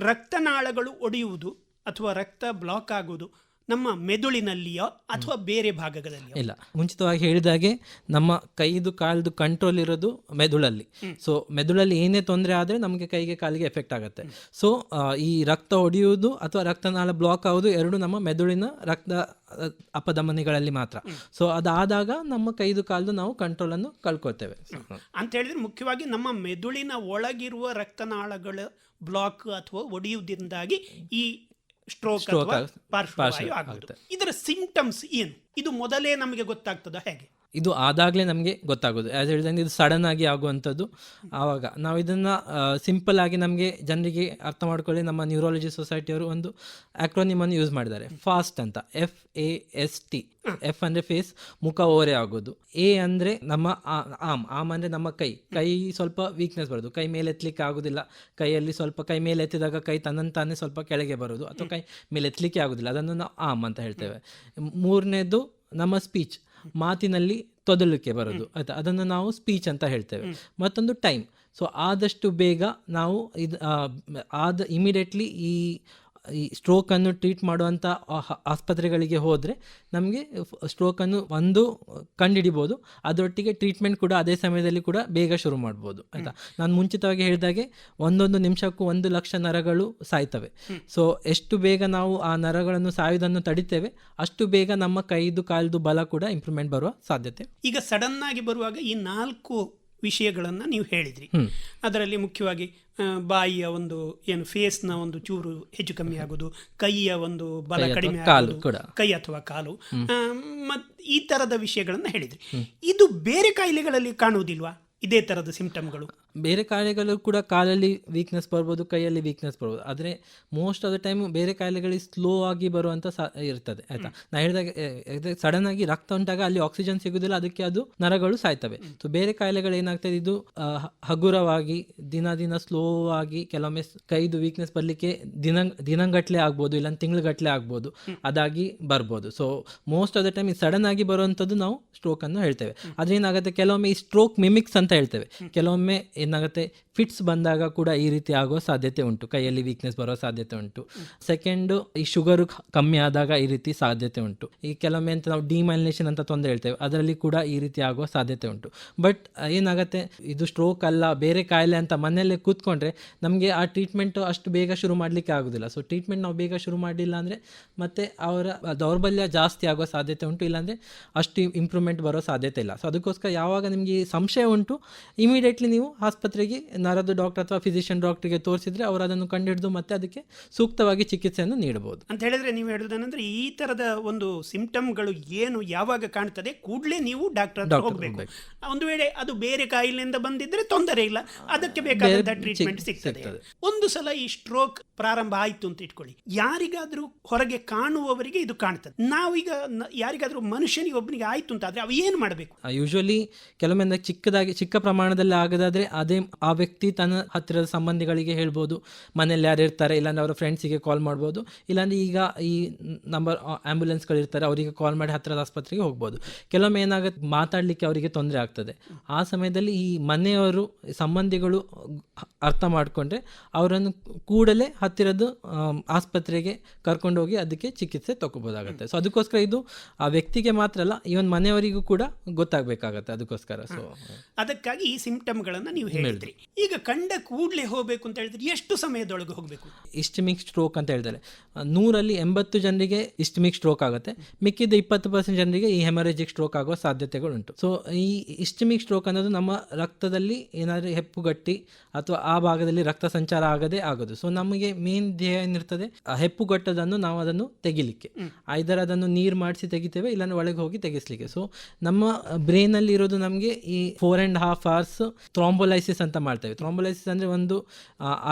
ರಕ್ತನಾಳಗಳು ಒಡೆಯುವುದು ಅಥವಾ ರಕ್ತ ಬ್ಲಾಕ್ ಆಗುವುದು ನಮ್ಮ ಮೆದುಳಿನಲ್ಲಿಯೋ ಅಥವಾ ಬೇರೆ ಭಾಗಗಳಲ್ಲಿಯೋ? ಇಲ್ಲ, ಮುಂಚಿತವಾಗಿ ಹೇಳಿದಾಗೆ ನಮ್ಮ ಕೈದು ಕಾಲ್ದು ಕಂಟ್ರೋಲ್ ಇರೋದು ಮೆದುಳಲ್ಲಿ. ಸೊ ಮೆದುಳಲ್ಲಿ ಏನೇ ತೊಂದರೆ ಆದರೆ ನಮಗೆ ಕೈಗೆ ಕಾಲಿಗೆ ಎಫೆಕ್ಟ್ ಆಗುತ್ತೆ. ಸೊ ಈ ರಕ್ತ ಒಡೆಯುವುದು ಅಥವಾ ರಕ್ತನಾಳ ಬ್ಲಾಕ್ ಆಗೋದು ಎರಡು ನಮ್ಮ ಮೆದುಳಿನ ರಕ್ತ ಅಪಧಮನಿಗಳಲ್ಲಿ ಮಾತ್ರ. ಸೊ ಅದಾದಾಗ ನಮ್ಮ ಕೈದು ಕಾಲ್ದು ನಾವು ಕಂಟ್ರೋಲ್ ಅನ್ನು ಕಳ್ಕೊಳ್ತೇವೆ ಅಂತ ಹೇಳಿದ್ರೆ, ಮುಖ್ಯವಾಗಿ ನಮ್ಮ ಮೆದುಳಿನ ಒಳಗಿರುವ ರಕ್ತನಾಳಗಳ ಬ್ಲಾಕ್ ಅಥವಾ ಒಡೆಯುವುದರಿಂದಾಗಿ ಈ ಸ್ಟ್ರೋಕ್ ಅಥವಾ ಪಾರ್ಶ್ವವಾಯು ಆಗುವುದು. ಇದರ ಸಿಂಪ್ಟಮ್ಸ್ ಏನು? ಇದು ಮೊದಲೇ ನಮಗೆ ಗೊತ್ತಾಗ್ತದ ಹೇಗೆ? ಇದು ಆದಾಗಲೇ ನಮಗೆ ಗೊತ್ತಾಗೋದು. ಆ್ಯಸ್ ಹೇಳಿದಂಗೆ ಇದು ಸಡನ್ ಆಗಿ ಆಗುವಂಥದ್ದು. ಆವಾಗ ನಾವು ಇದನ್ನು ಸಿಂಪಲ್ ಆಗಿ ನಮಗೆ ಜನರಿಗೆ ಅರ್ಥ ಮಾಡ್ಕೊಳ್ಳಿ, ನಮ್ಮ ನ್ಯೂರಾಲಜಿ ಸೊಸೈಟಿಯವರು ಒಂದು ಆಕ್ರೋನಿಮನ್ನು ಯೂಸ್ ಮಾಡಿದ್ದಾರೆ, ಫಾಸ್ಟ್ ಅಂತ. FAST. F ಅಂದರೆ ಫೇಸ್, ಮುಖ ಓರೆ ಆಗೋದು. A ಅಂದರೆ ನಮ್ಮ ಆಮ್ ಅಂದರೆ ನಮ್ಮ ಕೈ ಸ್ವಲ್ಪ ವೀಕ್ನೆಸ್ ಬರೋದು, ಕೈ ಮೇಲೆ ಎತ್ತಲಿಕ್ಕೆ ಆಗೋದಿಲ್ಲ. ಕೈಯಲ್ಲಿ ಸ್ವಲ್ಪ ಕೈ ಮೇಲೆ ಎತ್ತಿದಾಗ ಕೈ ತನ್ನಂತಾನೆ ಸ್ವಲ್ಪ ಕೆಳಗೆ ಬರೋದು ಅಥವಾ ಕೈ ಮೇಲೆ ಎತ್ತಲಿಕ್ಕೆ ಆಗೋದಿಲ್ಲ, ಅದನ್ನು ನಾವು ಆಮ್ ಅಂತ ಹೇಳ್ತೇವೆ. ಮೂರನೇದು ನಮ್ಮ ಸ್ಪೀಚ್, ಮಾತಿನಲ್ಲಿ ತೊದಲಿಕೆ ಬರೋದು, ಆಯ್ತಾ, ಅದನ್ನು ನಾವು ಸ್ಪೀಚ್ ಅಂತ ಹೇಳ್ತೇವೆ. ಮತ್ತೊಂದು ಟೈಮ್. ಸೊ ಆದಷ್ಟು ಬೇಗ ನಾವು ಇಮಿಡಿಯೇಟ್ಲಿ ಈ ಸ್ಟ್ರೋಕನ್ನು ಟ್ರೀಟ್ ಮಾಡುವಂಥ ಆಸ್ಪತ್ರೆಗಳಿಗೆ ಹೋದರೆ ನಮಗೆ ಸ್ಟ್ರೋಕನ್ನು ಒಂದು ಕಂಡುಹಿಡಿಬೋದು, ಅದರೊಟ್ಟಿಗೆ ಟ್ರೀಟ್ಮೆಂಟ್ ಕೂಡ ಅದೇ ಸಮಯದಲ್ಲಿ ಕೂಡ ಬೇಗ ಶುರು ಮಾಡ್ಬೋದು, ಆಯಿತಾ. ನಾನು ಮುಂಚಿತವಾಗಿ ಹೇಳಿದಾಗೆ 1 ನಿಮಿಷಕ್ಕೂ 1 ಲಕ್ಷ ನರಗಳು ಸಾಯ್ತವೆ. ಸೊ ಎಷ್ಟು ಬೇಗ ನಾವು ಆ ನರಗಳನ್ನು ಸಾಯುವುದನ್ನು ತಡಿತೇವೆ, ಅಷ್ಟು ಬೇಗ ನಮ್ಮ ಕೈದು ಕಾಲ್ದು ಬಲ ಕೂಡ ಇಂಪ್ರೂವ್ಮೆಂಟ್ ಬರುವ ಸಾಧ್ಯತೆ. ಈಗ ಸಡನ್ ಆಗಿ ಬರುವಾಗ ಈ 4 ವಿಷಯಗಳನ್ನು ನೀವು ಹೇಳಿದ್ರಿ. ಅದರಲ್ಲಿ ಮುಖ್ಯವಾಗಿ ಬಾಯಿಯ ಒಂದು ಏನು ಫೇಸ್ನ ಒಂದು ಚೂರು ಹೆಚ್ಚು ಕಮ್ಮಿ ಆಗೋದು, ಕೈಯ ಒಂದು ಬಲ ಕಡಿಮೆ ಆಗೋದು, ಕೈ ಅಥವಾ ಕಾಲು, ಈ ಥರದ ವಿಷಯಗಳನ್ನು ಹೇಳಿದ್ರಿ. ಇದು ಬೇರೆ ಕಾಯಿಲೆಗಳಲ್ಲಿ ಕಾಣುವುದಿಲ್ವಾ ಇದೇ ಥರದ ಸಿಂಪ್ಟಮ್ಗಳು? ಬೇರೆ ಕಾಯಿಲೆಗಳು ಕೂಡ ಕಾಲಲ್ಲಿ ವೀಕ್ನೆಸ್ ಬರ್ಬೋದು, ಕೈಯಲ್ಲಿ ವೀಕ್ನೆಸ್ ಬರ್ಬೋದು. ಆದರೆ ಮೋಸ್ಟ್ ಆಫ್ ದ ಟೈಮ್ ಬೇರೆ ಕಾಯಿಲೆಗಳಿಗೆ ಸ್ಲೋ ಆಗಿ ಬರುವಂಥ ಇರ್ತದೆ, ಆಯಿತಾ. ನಾ ಹೇಳಿದಾಗ ಸಡನ್ ಆಗಿ ರಕ್ತ ಉಂಟಾಗ ಅಲ್ಲಿ ಆಕ್ಸಿಜನ್ ಸಿಗೋದಿಲ್ಲ, ಅದಕ್ಕೆ ಅದು ನರಗಳು ಸಾಯ್ತವೆ. ಸೊ ಬೇರೆ ಕಾಯಿಲೆಗಳು ಏನಾಗ್ತದೆ, ಇದು ಹಗುರವಾಗಿ ದಿನ ಸ್ಲೋ ಆಗಿ ಕೆಲವೊಮ್ಮೆ ಕೈದು ವೀಕ್ನೆಸ್ ಬರಲಿಕ್ಕೆ ದಿನಗಟ್ಟಲೆ ಆಗ್ಬೋದು, ಇಲ್ಲ ತಿಂಗಳುಗಟ್ಟಲೆ ಆಗ್ಬೋದು, ಅದಾಗಿ ಬರ್ಬೋದು. So most of the time ಈ ಸಡನ್ ಆಗಿ ಬರುವಂಥದ್ದು ನಾವು ಸ್ಟ್ರೋಕ್ ಅನ್ನು ಹೇಳ್ತೇವೆ. ಅದೇನಾಗುತ್ತೆ, ಕೆಲವೊಮ್ಮೆ ಈ ಸ್ಟ್ರೋಕ್ ಮಿಮಿಕ್ಸ್ ಅಂತ ಹೇಳ್ತೇವೆ. ಕೆಲವೊಮ್ಮೆ ಏನಾಗುತ್ತೆ, ಫಿಟ್ಸ್ ಬಂದಾಗ ಕೂಡ ಈ ರೀತಿ ಆಗೋ ಸಾಧ್ಯತೆ ಉಂಟು, ಕೈಯಲ್ಲಿ ವೀಕ್ನೆಸ್ ಬರೋ ಸಾಧ್ಯತೆ ಉಂಟು. ಸೆಕೆಂಡು, ಈ ಶುಗರು ಕಮ್ಮಿ ಆದಾಗ ಈ ರೀತಿ ಸಾಧ್ಯತೆ ಉಂಟು. ಈ ಕೆಲವೊಮ್ಮೆ ಅಂತ ನಾವು ಡಿಮೈಲಿನೇಷನ್ ಅಂತ ತೊಂದರೆ ಹೇಳ್ತೇವೆ, ಅದರಲ್ಲಿ ಕೂಡ ಈ ರೀತಿ ಆಗೋ ಸಾಧ್ಯತೆ ಉಂಟು. ಬಟ್ ಏನಾಗುತ್ತೆ, ಇದು ಸ್ಟ್ರೋಕ್ ಅಲ್ಲ ಬೇರೆ ಕಾಯಿಲೆ ಅಂತ ಮನೆಯಲ್ಲೇ ಕೂತ್ಕೊಂಡ್ರೆ ನಮಗೆ ಆ ಟ್ರೀಟ್ಮೆಂಟು ಅಷ್ಟು ಬೇಗ ಶುರು ಮಾಡಲಿಕ್ಕೆ ಆಗೋದಿಲ್ಲ. ಸೊ ಟ್ರೀಟ್ಮೆಂಟ್ ನಾವು ಬೇಗ ಶುರು ಮಾಡಲಿಲ್ಲ ಅಂದರೆ ಮತ್ತೆ ಅವರ ದೌರ್ಬಲ್ಯ ಜಾಸ್ತಿ ಆಗೋ ಸಾಧ್ಯತೆ ಉಂಟು, ಇಲ್ಲಾಂದರೆ ಅಷ್ಟು ಇಂಪ್ರೂವ್ಮೆಂಟ್ ಬರೋ ಸಾಧ್ಯತೆ ಇಲ್ಲ. ಸೊ ಅದಕ್ಕೋಸ್ಕರ ಯಾವಾಗ ನಿಮಗೆ ಸಂಶಯ ಉಂಟು, ಇಮಿಡಿಯೇಟ್ಲಿ ನೀವು ಆಸ್ಪತ್ರೆಗೆ ನರದು ಡಾಕ್ಟರ್ ಅಥವಾ ಫಿಸಿಷಿಯನ್ ಡಾಕ್ಟರ್ಗೆ ತೋರಿಸಿದ್ರೆ ಅವರು ಅದನ್ನು ಕಂಡುಹಿಡಿದು ಮತ್ತೆ ಅದಕ್ಕೆ ಸೂಕ್ತವಾಗಿ ಚಿಕಿತ್ಸೆಯನ್ನು ನೀಡಬಹುದು ಅಂತ ಹೇಳಿದ್ರೆ, ನೀವು ಹೇಳೋದೇನೆಂದ್ರೆ ಈ ತರದ ಒಂದು ಸಿಂಪ್ಟಮ್ಗಳು ಏನು ಯಾವಾಗ ಕಾಣ್ತದೆ ಕೂಡಲೇ ನೀವು ಡಾಕ್ಟರ್ ಹೋಗಬೇಕು. ಒಂದು ವೇಳೆ ಅದು ಬೇರೆ ಕಾಯಿಲೆಯಿಂದ ಬಂದಿದ್ರೆ ತೊಂದರೆ ಇಲ್ಲ, ಅದಕ್ಕೆ ಬೇಕಾದ ಟ್ರೀಟ್ಮೆಂಟ್ ಸಿಗ್ತದೆ. ಒಂದು ಸಲ ಈ ಸ್ಟ್ರೋಕ್ ಪ್ರಾರಂಭ ಆಯ್ತು ಅಂತ ಇಟ್ಕೊಳ್ಳಿ, ಯಾರಿಗಾದ್ರೂ ಹೊರಗೆ ಕಾಣುವವರಿಗೆ ಇದು ಕಾಣ್ತದೆ. ನಾವೀಗ ಯಾರಿಗಾದ್ರೂ ಮನುಷ್ಯನಿಗೆ ಒಬ್ಬನಿಗೆ ಆಯ್ತು ಅಂತ ಆದ್ರೆ ಅವು ಏನು ಮಾಡಬೇಕು? ಯೂಶುವಲಿ ಕೆಲವೊಮ್ಮೆ ಚಿಕ್ಕ ಪ್ರಮಾಣದಲ್ಲಿ ಆಗದಾದ್ರೆ ಅದೇ ಆ ವ್ಯಕ್ತಿ ತನ್ನ ಹತ್ತಿರದ ಸಂಬಂಧಿಗಳಿಗೆ ಹೇಳ್ಬೋದು, ಮನೇಲಿ ಯಾರು ಇರ್ತಾರೆ, ಇಲ್ಲಾಂದ್ರೆ ಅವರ ಫ್ರೆಂಡ್ಸಿಗೆ ಕಾಲ್ ಮಾಡ್ಬೋದು, ಇಲ್ಲಾಂದ್ರೆ ಈಗ ಈ ನಂಬರ್ ಆ್ಯಂಬುಲೆನ್ಸ್ಗಳಿರ್ತಾರೆ ಅವರಿಗೆ ಕಾಲ್ ಮಾಡಿ ಹತ್ತಿರದ ಆಸ್ಪತ್ರೆಗೆ ಹೋಗ್ಬೋದು. ಕೆಲವೊಮ್ಮೆ ಏನಾಗುತ್ತೆ, ಮಾತಾಡಲಿಕ್ಕೆ ಅವರಿಗೆ ತೊಂದರೆ ಆಗ್ತದೆ. ಆ ಸಮಯದಲ್ಲಿ ಈ ಮನೆಯವರು ಸಂಬಂಧಿಗಳು ಅರ್ಥ ಮಾಡಿಕೊಂಡ್ರೆ ಅವರನ್ನು ಕೂಡಲೇ ಹತ್ತಿರದ ಆಸ್ಪತ್ರೆಗೆ ಕರ್ಕೊಂಡೋಗಿ ಅದಕ್ಕೆ ಚಿಕಿತ್ಸೆ ತಗೋಬೋದಾಗುತ್ತೆ. ಸೊ ಅದಕ್ಕೋಸ್ಕರ ಇದು ಆ ವ್ಯಕ್ತಿಗೆ ಮಾತ್ರ ಅಲ್ಲ, ಈವನ್ ಮನೆಯವರಿಗೂ ಕೂಡ ಗೊತ್ತಾಗಬೇಕಾಗತ್ತೆ. ಅದಕ್ಕೋಸ್ಕರ ಸೊ ಅದಕ್ಕಾಗಿ ಈ ಸಿಂಪ್ಟಮ್ಗಳನ್ನು ನೀವು ಹೇಳಿದ್ರಿ. ಈಗ ಕಂಡ ಕೂಡಲೇ ಹೋಗ್ಬೇಕು ಅಂತ ಹೇಳಿದ್ರೆ ಎಷ್ಟು ಸಮಯದೊಳಗೆ ಹೋಗಬೇಕು? ಇಸ್ಟಮಿಕ್ ಸ್ಟ್ರೋಕ್ ಅಂತ ಹೇಳ್ತಾರೆ. 100ರಲ್ಲಿ 80 ಜನರಿಗೆ ಇಸ್ಟಮಿಕ್ ಸ್ಟ್ರೋಕ್ ಆಗುತ್ತೆ, ಮಿಕ್ಕಿದ 20% ಜನರಿಗೆ ಈ ಹೆಮರೇಜಿಕ್ ಸ್ಟ್ರೋಕ್ ಆಗುವ ಸಾಧ್ಯತೆಗಳುಂಟು. ಸೊ ಈ ಇಸ್ಟಮಿಕ್ ಸ್ಟ್ರೋಕ್ ಅನ್ನೋದು ನಮ್ಮ ರಕ್ತದಲ್ಲಿ ಏನಾದರೂ ಹೆಪ್ಪುಗಟ್ಟಿ ಅಥವಾ ಆ ಭಾಗದಲ್ಲಿ ರಕ್ತ ಸಂಚಾರ ಆಗದೆ ಆಗೋದು. ಸೊ ನಮಗೆ ಮೇನ್ ಧ್ಯೇಯ ಏನಿರ್ತದೆ, ಹೆಪ್ಪುಗಟ್ಟೋದನ್ನು ನಾವು ಅದನ್ನು ತೆಗಿಲಿಕ್ಕೆ, ಐದರ್ ಅದನ್ನು ನೀರು ಮಾಡಿಸಿ ತೆಗಿತೇವೆ, ಇಲ್ಲಾಂದ್ರೆ ಒಳಗೆ ಹೋಗಿ ತೆಗಿಸ್ಲಿಕ್ಕೆ. ಸೊ ನಮ್ಮ ಬ್ರೈನ್ ಅಲ್ಲಿ ಇರೋದು ನಮಗೆ ಈ 4.5 hours ಥ್ರಾಂಬೋಲೈಸಿಸ್ ಅಂತ ಮಾಡ್ತೇವೆ. ಥ್ರಾಂಬೋಲೈಸಿಸ್ ಅಂದರೆ ಒಂದು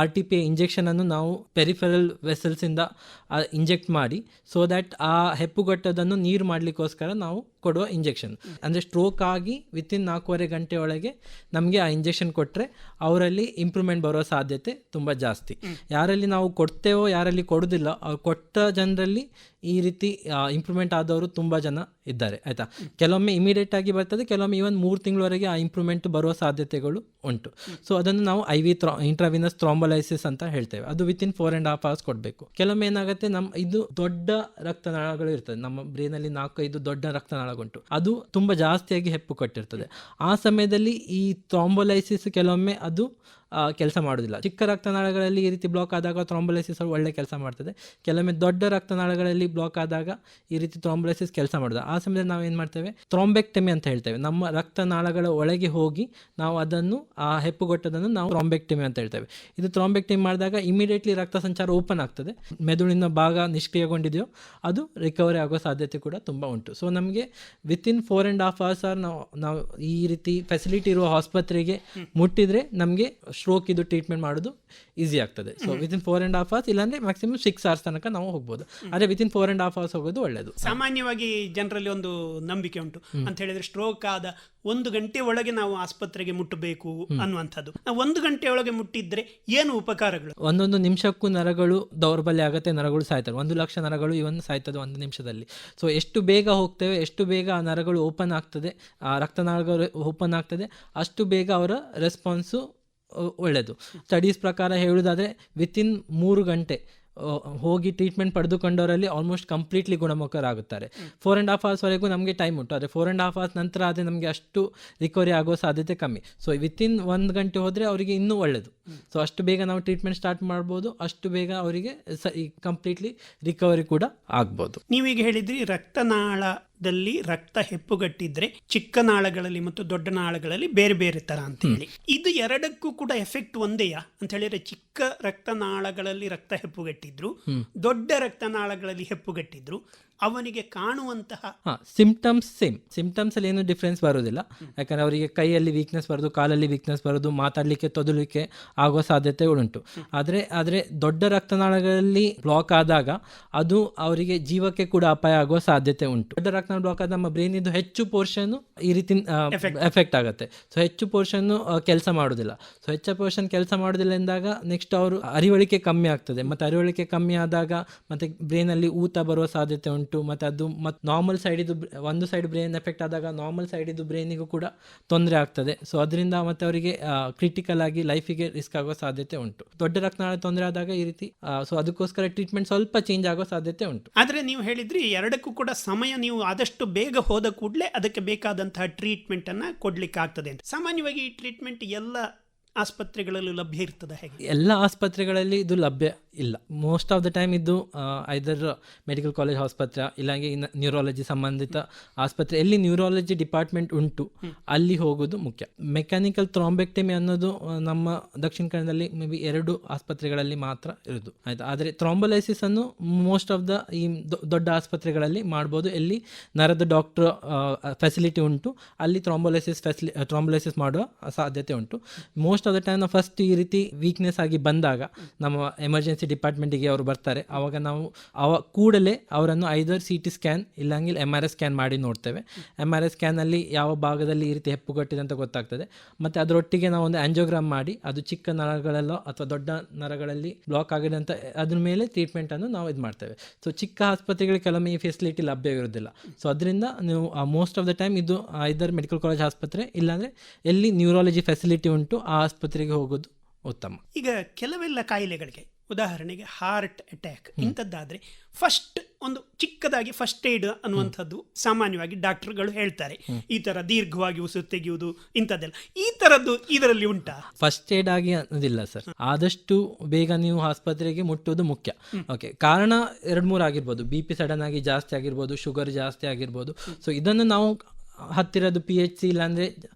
RTPA ಇಂಜೆಕ್ಷನ್ ಅನ್ನು ನಾವು ಪೆರಿಫೆರಲ್ ವೆಸಲ್ಸ್ ಇಂದ ಇಂಜೆಕ್ಟ್ ಮಾಡಿ, ಸೊ ದ್ಯಾಟ್ ಆ ಹೆಪ್ಪುಗಟ್ಟೋದನ್ನು ನೀರು ಮಾಡಲಿಕ್ಕೋಸ್ಕರ ನಾವು ಕೊಡುವ ಇಂಜೆಕ್ಷನ್. ಅಂದರೆ ಸ್ಟ್ರೋಕ್ ಆಗಿ ವಿತಿನ್ 4.5 ಗಂಟೆ ಒಳಗೆ ನಮಗೆ ಆ ಇಂಜೆಕ್ಷನ್ ಕೊಟ್ಟರೆ ಅವರಲ್ಲಿ ಇಂಪ್ರೂವ್ಮೆಂಟ್ ಬರೋ ಸಾಧ್ಯತೆ ತುಂಬ ಜಾಸ್ತಿ. ಯಾರಲ್ಲಿ ನಾವು ಕೊಡ್ತೇವೋ ಯಾರಲ್ಲಿ ಕೊಡೋದಿಲ್ಲ, ಅವ್ರು ಕೊಟ್ಟ ಜನರಲ್ಲಿ ಈ ರೀತಿ ಇಂಪ್ರೂವ್ಮೆಂಟ್ ಆದವರು ತುಂಬ ಜನ ಇದ್ದಾರೆ, ಆಯಿತಾ. ಕೆಲವೊಮ್ಮೆ ಇಮಿಡಿಯೇಟ್ ಆಗಿ ಬರ್ತದೆ, ಕೆಲವೊಮ್ಮೆ ಈವನ್ 3 ತಿಂಗಳವರೆಗೆ ಆ ಇಂಪ್ರೂವ್ಮೆಂಟ್ ಬರುವ ಸಾಧ್ಯತೆಗಳು ಉಂಟು. ಸೊ ಅದನ್ನು ನಾವು ಇಂಟ್ರಾವಿನಸ್ ಥ್ರಾಂಬೋಲೈಸಿಸ್ ಅಂತ ಹೇಳ್ತೇವೆ. ಅದು ವಿತಿನ್ 4.5 hours ಕೊಡಬೇಕು. ಕೆಲವೊಮ್ಮೆ ಏನಾಗುತ್ತೆ, ಇದು ದೊಡ್ಡ ರಕ್ತನಾಳಗಳು ಇರ್ತದೆ, ನಮ್ಮ ಬ್ರೈನಲ್ಲಿ 4-5 ದೊಡ್ಡ ರಕ್ತನಾಳಗುಂಟು, ಅದು ತುಂಬ ಜಾಸ್ತಿಯಾಗಿ ಹೆಪ್ಪು ಕಟ್ಟಿರ್ತದೆ. ಆ ಸಮಯದಲ್ಲಿ ಈ ಥ್ರಾಂಬೋಲೈಸಿಸ್ ಕೆಲವೊಮ್ಮೆ ಅದು ಕೆಲಸ ಮಾಡೋದಿಲ್ಲ. ಚಿಕ್ಕ ರಕ್ತನಾಳಗಳಲ್ಲಿ ಈ ರೀತಿ ಬ್ಲಾಕ್ ಆದಾಗ ಥ್ರಾಂಬೋಲೈಸಿಸ್ ಒಳ್ಳೆ ಕೆಲಸ ಮಾಡ್ತದೆ. ಕೆಲವೊಮ್ಮೆ ದೊಡ್ಡ ರಕ್ತನಾಳಗಳಲ್ಲಿ ಬ್ಲಾಕ್ ಆದಾಗ ಈ ರೀತಿ ಥ್ರಾಂಬೋಲೈಸಿಸ್ ಕೆಲಸ ಮಾಡೋದು. ಆ ಸಮಯದಲ್ಲಿ ನಾವು ಏನು ಮಾಡ್ತೇವೆ, ಥ್ರಾಂಬೆಕ್ಟಮಿ ಅಂತ ಹೇಳ್ತೇವೆ. ನಮ್ಮ ರಕ್ತನಾಳಗಳ ಒಳಗೆ ಹೋಗಿ ನಾವು ಅದನ್ನು ಆ ಹೆಪ್ಪುಗೊಟ್ಟದನ್ನು ನಾವು ಥ್ರಾಂಬೆಕ್ಟಮಿ ಅಂತ ಹೇಳ್ತೇವೆ. ಇದು ಥ್ರಾಂಬೆಕ್ಟಮಿ ಮಾಡಿದಾಗ ಇಮಿಡಿಯೇಟ್ಲಿ ರಕ್ತ ಸಂಚಾರ ಓಪನ್ ಆಗ್ತದೆ, ಮೆದುಳಿನ ಭಾಗ ನಿಷ್ಕ್ರಿಯಗೊಂಡಿದೆಯೋ ಅದು ರಿಕವರಿ ಆಗೋ ಸಾಧ್ಯತೆ ಕೂಡ ತುಂಬ ಉಂಟು. ಸೊ ನಮಗೆ ವಿತಿನ್ 4.5 hours ನಾವು ಈ ರೀತಿ ಫೆಸಿಲಿಟಿ ಇರುವ ಆಸ್ಪತ್ರೆಗೆ ಮುಟ್ಟಿದ್ರೆ ನಮಗೆ ಸ್ಟ್ರೋಕ್ ಇದು ಟ್ರೀಟ್ಮೆಂಟ್ ಮಾಡೋದು ಈಸಿ ಆಗ್ತದೆ. ಸೊ ವಿತಿನ್ 4.5 hours, ಇಲ್ಲಾಂದ್ರೆ ಮ್ಯಾಕ್ಸಿಮಮ್ 6 hours ತನಕ ನಾವು ಹೋಗ್ಬೋದು. ಆದರೆ ವಿತಿನ್ 4.5 hours ಹೋಗೋದು ಒಳ್ಳೆಯದು. ಸಾಮಾನ್ಯವಾಗಿ ಜನರಲ್ಲಿ ಒಂದು ನಂಬಿಕೆ ಉಂಟು ಅಂತ ಹೇಳಿದ್ರೆ, ಸ್ಟ್ರೋಕ್ ಆದ 1 ಗಂಟೆ ಒಳಗೆ ನಾವು ಆಸ್ಪತ್ರೆಗೆ ಮುಟ್ಟಬೇಕು ಅನ್ನುವಂಥದ್ದು. ನಾವು 1 ಗಂಟೆ ಒಳಗೆ ಮುಟ್ಟಿದ್ರೆ ಏನು ಉಪಕಾರಗಳು? ಒಂದೊಂದು ನಿಮಿಷಕ್ಕೂ ನರಗಳು ದೌರ್ಬಲ್ಯ ಆಗುತ್ತೆ, ನರಗಳು ಸಾಯ್ತವೆ. 1 ಲಕ್ಷ ನರಗಳು ಇವನ್ ಸಾಯ್ತದೆ 1 ನಿಮಿಷದಲ್ಲಿ. ಸೊ ಎಷ್ಟು ಬೇಗ ಹೋಗ್ತೇವೆ, ಎಷ್ಟು ಬೇಗ ಆ ನರಗಳು ಓಪನ್ ಆಗ್ತದೆ, ಆ ರಕ್ತನಾಳಗಳು ಓಪನ್ ಆಗ್ತದೆ, ಅಷ್ಟು ಬೇಗ ಅವರ ರೆಸ್ಪಾನ್ಸು ಒಳ್ಳೆಯದು. ಸ್ಟಡೀಸ್ ಪ್ರಕಾರ ಹೇಳುವುದಾದರೆ ವಿತಿನ್ 3 ಗಂಟೆ ಹೋಗಿ ಟ್ರೀಟ್ಮೆಂಟ್ ಪಡೆದುಕೊಂಡವರಲ್ಲಿ ಆಲ್ಮೋಸ್ಟ್ ಕಂಪ್ಲೀಟ್ಲಿ ಗುಣಮುಖರಾಗುತ್ತಾರೆ. 4.5 hours ವರೆಗೂ ನಮಗೆ ಟೈಮ್ ಉಂಟು, ಆದರೆ 4.5 hours ನಂತರ ಆದರೆ ನಮಗೆ ಅಷ್ಟು ರಿಕವರಿ ಆಗೋ ಸಾಧ್ಯತೆ ಕಮ್ಮಿ. ಸೊ ವಿತಿನ್ 1 ಗಂಟೆ ಹೋದರೆ ಅವರಿಗೆ ಇನ್ನೂ ಒಳ್ಳೆಯದು. ಸೊ ಅಷ್ಟು ಬೇಗ ನಾವು ಟ್ರೀಟ್ಮೆಂಟ್ ಸ್ಟಾರ್ಟ್ ಮಾಡ್ಬೋದು, ಅಷ್ಟು ಬೇಗ ಅವರಿಗೆ ಕಂಪ್ಲೀಟ್ಲಿ ರಿಕವರಿ ಕೂಡ ಆಗ್ಬೋದು. ನೀವೀಗ ಹೇಳಿದ್ರಿ ರಕ್ತನಾಳದಲ್ಲಿ ರಕ್ತ ಹೆಪ್ಪುಗಟ್ಟಿದ್ರೆ ಚಿಕ್ಕ ನಾಳಗಳಲ್ಲಿ ಮತ್ತು ದೊಡ್ಡ ನಾಳಗಳಲ್ಲಿ ಬೇರೆ ಬೇರೆ ತರ ಅಂತ ಹೇಳಿ. ಇದು ಎರಡಕ್ಕೂ ಕೂಡ ಎಫೆಕ್ಟ್ ಒಂದೇಯಾ ಅಂತ ಹೇಳಿದ್ರೆ, ಚಿಕ್ಕ ರಕ್ತನಾಳಗಳಲ್ಲಿ ರಕ್ತ ಹೆಪ್ಪುಗಟ್ಟಿದ್ರು, ದೊಡ್ಡ ರಕ್ತನಾಳಗಳಲ್ಲಿ ಹೆಪ್ಪುಗಟ್ಟಿದ್ರು, ಅವನಿಗೆ ಕಾಣುವಂತಹ ಸಿಂಪ್ಟಮ್ಸ್ ಸೇಮ್. ಸಿಂಪ್ಟಮ್ಸ್ ಅಲ್ಲಿ ಏನು ಡಿಫ್ರೆನ್ಸ್ ಬರೋದಿಲ್ಲ. ಯಾಕಂದ್ರೆ ಅವರಿಗೆ ಕೈಯಲ್ಲಿ ವೀಕ್ನೆಸ್ ಬರೋದು, ಕಾಲಲ್ಲಿ ವೀಕ್ನೆಸ್ ಬರೋದು, ಮಾತಾಡಲಿಕ್ಕೆ ತೊದಲಿಕ್ಕೆ ಆಗೋ ಸಾಧ್ಯತೆಗಳುಂಟು. ಆದರೆ ದೊಡ್ಡ ರಕ್ತನಾಳಗಳಲ್ಲಿ ಬ್ಲಾಕ್ ಆದಾಗ ಅದು ಅವರಿಗೆ ಜೀವಕ್ಕೆ ಕೂಡ ಅಪಾಯ ಆಗುವ ಸಾಧ್ಯತೆ ಉಂಟು. ದೊಡ್ಡ ರಕ್ತನಾಳ ಬ್ಲಾಕ್ ಆದ ನಮ್ಮ ಬ್ರೈನ್ ಇದು ಹೆಚ್ಚು ಪೋರ್ಷನ್ ಈ ರೀತಿ ಎಫೆಕ್ಟ್ ಆಗುತ್ತೆ. ಸೊ ಹೆಚ್ಚು ಪೋರ್ಷನ್ ಕೆಲಸ ಮಾಡೋದಿಲ್ಲ. ಸೊ ಹೆಚ್ಚು ಪೋರ್ಷನ್ ಕೆಲಸ ಮಾಡೋದಿಲ್ಲ ಎಂದಾಗ ನೆಕ್ಸ್ಟ್ ಅವರು ಅರಿವಳಿಕೆ ಕಮ್ಮಿ ಆಗ್ತದೆ. ಮತ್ತೆ ಅರಿವಳಿಕೆ ಕಮ್ಮಿ ಆದಾಗ ಮತ್ತೆ ಬ್ರೈನ್ ಅಲ್ಲಿ ಊತ ಬರುವ ಸಾಧ್ಯತೆ ಉಂಟು. ಮತ್ತೆ ಅದು ನಾರ್ಮಲ್ ಸೈಡ್ ಇದು ಒಂದು ಸೈಡ್ ಬ್ರೈನ್ ಎಫೆಕ್ಟ್ ಆದಾಗ ನಾರ್ಮಲ್ ಸೈಡ್ ಇದು ಬ್ರೈನಿಗೂ ಕೂಡ ತೊಂದರೆ ಆಗ್ತದೆ. ಸೊ ಅದರಿಂದ ಮತ್ತೆ ಅವರಿಗೆ ಕ್ರಿಟಿಕಲ್ ಆಗಿ ಲೈಫಿಗೆ ರಿಸ್ಕ್ ಆಗೋ ಸಾಧ್ಯತೆ ಉಂಟು. ದೊಡ್ಡ ರಕ್ತನಾಳ ತೊಂದರೆ ಆದಾಗ ಈ ರೀತಿ. ಸೊ ಅದಕ್ಕೋಸ್ಕರ ಟ್ರೀಟ್ಮೆಂಟ್ ಸ್ವಲ್ಪ ಚೇಂಜ್ ಆಗೋ ಸಾಧ್ಯತೆ ಉಂಟು. ಆದ್ರೆ ನೀವು ಹೇಳಿದ್ರಿ ಎರಡಕ್ಕೂ ಕೂಡ ಸಮಯ, ನೀವು ಆದಷ್ಟು ಬೇಗ ಹೋದ ಕೂಡಲೇ ಅದಕ್ಕೆ ಬೇಕಾದಂತಹ ಟ್ರೀಟ್ಮೆಂಟ್ ಅನ್ನ ಕೊಡ್ಲಿಕ್ಕೆ ಆಗ್ತದೆ ಅಂತ. ಸಾಮಾನ್ಯವಾಗಿ ಈ ಟ್ರೀಟ್ಮೆಂಟ್ ಎಲ್ಲ ಆಸ್ಪತ್ರೆಗಳಲ್ಲಿ ಲಭ್ಯ ಇರ್ತದೆ ಹೇಗೆ? ಎಲ್ಲ ಆಸ್ಪತ್ರೆಗಳಲ್ಲಿ ಇದು ಲಭ್ಯ ಇಲ್ಲ. ಮೋಸ್ಟ್ ಆಫ್ ದ ಟೈಮ್ ಇದು ಐದರ್ ಮೆಡಿಕಲ್ ಕಾಲೇಜ್ ಆಸ್ಪತ್ರೆ, ಇಲ್ಲಾಂಗೆ ನ್ಯೂರಾಲಜಿ ಸಂಬಂಧಿತ ಆಸ್ಪತ್ರೆ, ಎಲ್ಲಿ ನ್ಯೂರಾಲಜಿ ಡಿಪಾರ್ಟ್ಮೆಂಟ್ ಉಂಟು ಅಲ್ಲಿ ಹೋಗೋದು ಮುಖ್ಯ. ಮೆಕ್ಯಾನಿಕಲ್ ಥ್ರಾಂಬೆಕ್ಟಮಿ ಅನ್ನೋದು ನಮ್ಮ ದಕ್ಷಿಣ ಕನ್ನಡದಲ್ಲಿ ಮೇ ಬಿ 2 ಆಸ್ಪತ್ರೆಗಳಲ್ಲಿ ಮಾತ್ರ ಇರೋದು, ಆಯ್ತಾ. ಆದರೆ ಥ್ರಾಂಬೋಲೈಸಿಸ್ ಅನ್ನು ಮೋಸ್ಟ್ ಆಫ್ ದ ಈ ದೊಡ್ಡ ಆಸ್ಪತ್ರೆಗಳಲ್ಲಿ ಮಾಡ್ಬೋದು. ಎಲ್ಲಿ ನರದ ಡಾಕ್ಟರ್ ಫೆಸಿಲಿಟಿ ಉಂಟು ಅಲ್ಲಿ ಥ್ರಾಂಬೋಲೈಸಿಸ್ ಮಾಡುವ ಸಾಧ್ಯತೆ ಉಂಟು. ಮೋಸ್ಟ್ ಆಫ್ ದ ಟೈಮ್ ನಾವು ಫಸ್ಟ್ ಈ ರೀತಿ ವೀಕ್ನೆಸ್ ಆಗಿ ಬಂದಾಗ ನಮ್ಮ ಎಮರ್ಜೆನ್ಸಿ ಡಿಪಾರ್ಟ್ಮೆಂಟಿಗೆ ಅವರು ಬರ್ತಾರೆ. ಆವಾಗ ನಾವು ಕೂಡಲೇ ಅವರನ್ನು ಐದರ್ CT ಸ್ಕ್ಯಾನ್ ಇಲ್ಲಾಂಗಿಲ್ಲ MRI ಸ್ಕ್ಯಾನ್ ಮಾಡಿ ನೋಡ್ತೇವೆ. MRI ಸ್ಕ್ಯಾನಲ್ಲಿ ಯಾವ ಭಾಗದಲ್ಲಿ ಈ ರೀತಿ ಹೆಪ್ಪುಗಟ್ಟಿದೆ ಅಂತ ಗೊತ್ತಾಗ್ತದೆ. ಮತ್ತು ಅದರೊಟ್ಟಿಗೆ ನಾವು ಒಂದು ಆಂಜಿಯೋಗ್ರಾಮ್ ಮಾಡಿ ಅದು ಚಿಕ್ಕ ನರಗಳಲ್ಲೋ ಅಥವಾ ದೊಡ್ಡ ನರಗಳಲ್ಲಿ ಬ್ಲಾಕ್ ಆಗಿದೆ ಅಂತ ಅದ್ರ ಮೇಲೆ ಟ್ರೀಟ್ಮೆಂಟನ್ನು ನಾವು ಇದು ಮಾಡ್ತೇವೆ. ಸೊ ಚಿಕ್ಕ ಆಸ್ಪತ್ರೆಗಳಿಗೆ ಕೆಲವೊಮ್ಮೆ ಈ ಫೆಸಿಲಿಟಿ ಲಭ್ಯವಿರೋದಿಲ್ಲ. ಸೊ ಅದರಿಂದ ನೀವು ಮೋಸ್ಟ್ ಆಫ್ ದ ಟೈಮ್ ಇದು ಐದರ್ ಮೆಡಿಕಲ್ ಕಾಲೇಜ್ ಆಸ್ಪತ್ರೆ ಇಲ್ಲಾಂದರೆ ಎಲ್ಲಿ ನ್ಯೂರಾಲಜಿ ಫೆಸಿಲಿಟಿ ಉಂಟು ಆ ಆಸ್ಪತ್ರೆಗೆ ಹೋಗೋದು ಉತ್ತಮ. ಈಗ ಕೆಲವೆಲ್ಲ ಕಾಯಿಲೆಗಳಿಗೆ ಉದಾಹರಣೆಗೆ ಹಾರ್ಟ್ ಅಟ್ಯಾಕ್ ಇಂಥದ್ದಾದರೆ ಫಸ್ಟ್ ಒಂದು ಚಿಕ್ಕದಾಗಿ ಫಸ್ಟ್ ಏಡ್ ಅನ್ನುವಂಥದ್ದು ಸಾಮಾನ್ಯವಾಗಿ ಡಾಕ್ಟರ್ಗಳು ಹೇಳ್ತಾರೆ. ಈ ಥರ ದೀರ್ಘವಾಗಿ ಉಸಿರು ತೆಗೆಯುವುದು ಇಂಥದ್ದೆಲ್ಲ, ಈ ಥರದ್ದು ಇದರಲ್ಲಿ ಉಂಟಾ? ಫಸ್ಟ್ ಏಡ್ ಆಗಿ ಅನ್ನೋದಿಲ್ಲ ಸರ್. ಆದಷ್ಟು ಬೇಗ ನೀವು ಆಸ್ಪತ್ರೆಗೆ ಮುಟ್ಟುವುದು ಮುಖ್ಯ. ಓಕೆ, ಕಾರಣ 2-3 ಆಗಿರ್ಬೋದು. BP ಸಡನ್ ಆಗಿ ಜಾಸ್ತಿ ಆಗಿರ್ಬೋದು, ಶುಗರ್ ಜಾಸ್ತಿ ಆಗಿರ್ಬೋದು. ಸೊ ಇದನ್ನು ನಾವು ಹತ್ತಿರದ PHC ಇಲ್ಲಾಂದರೆ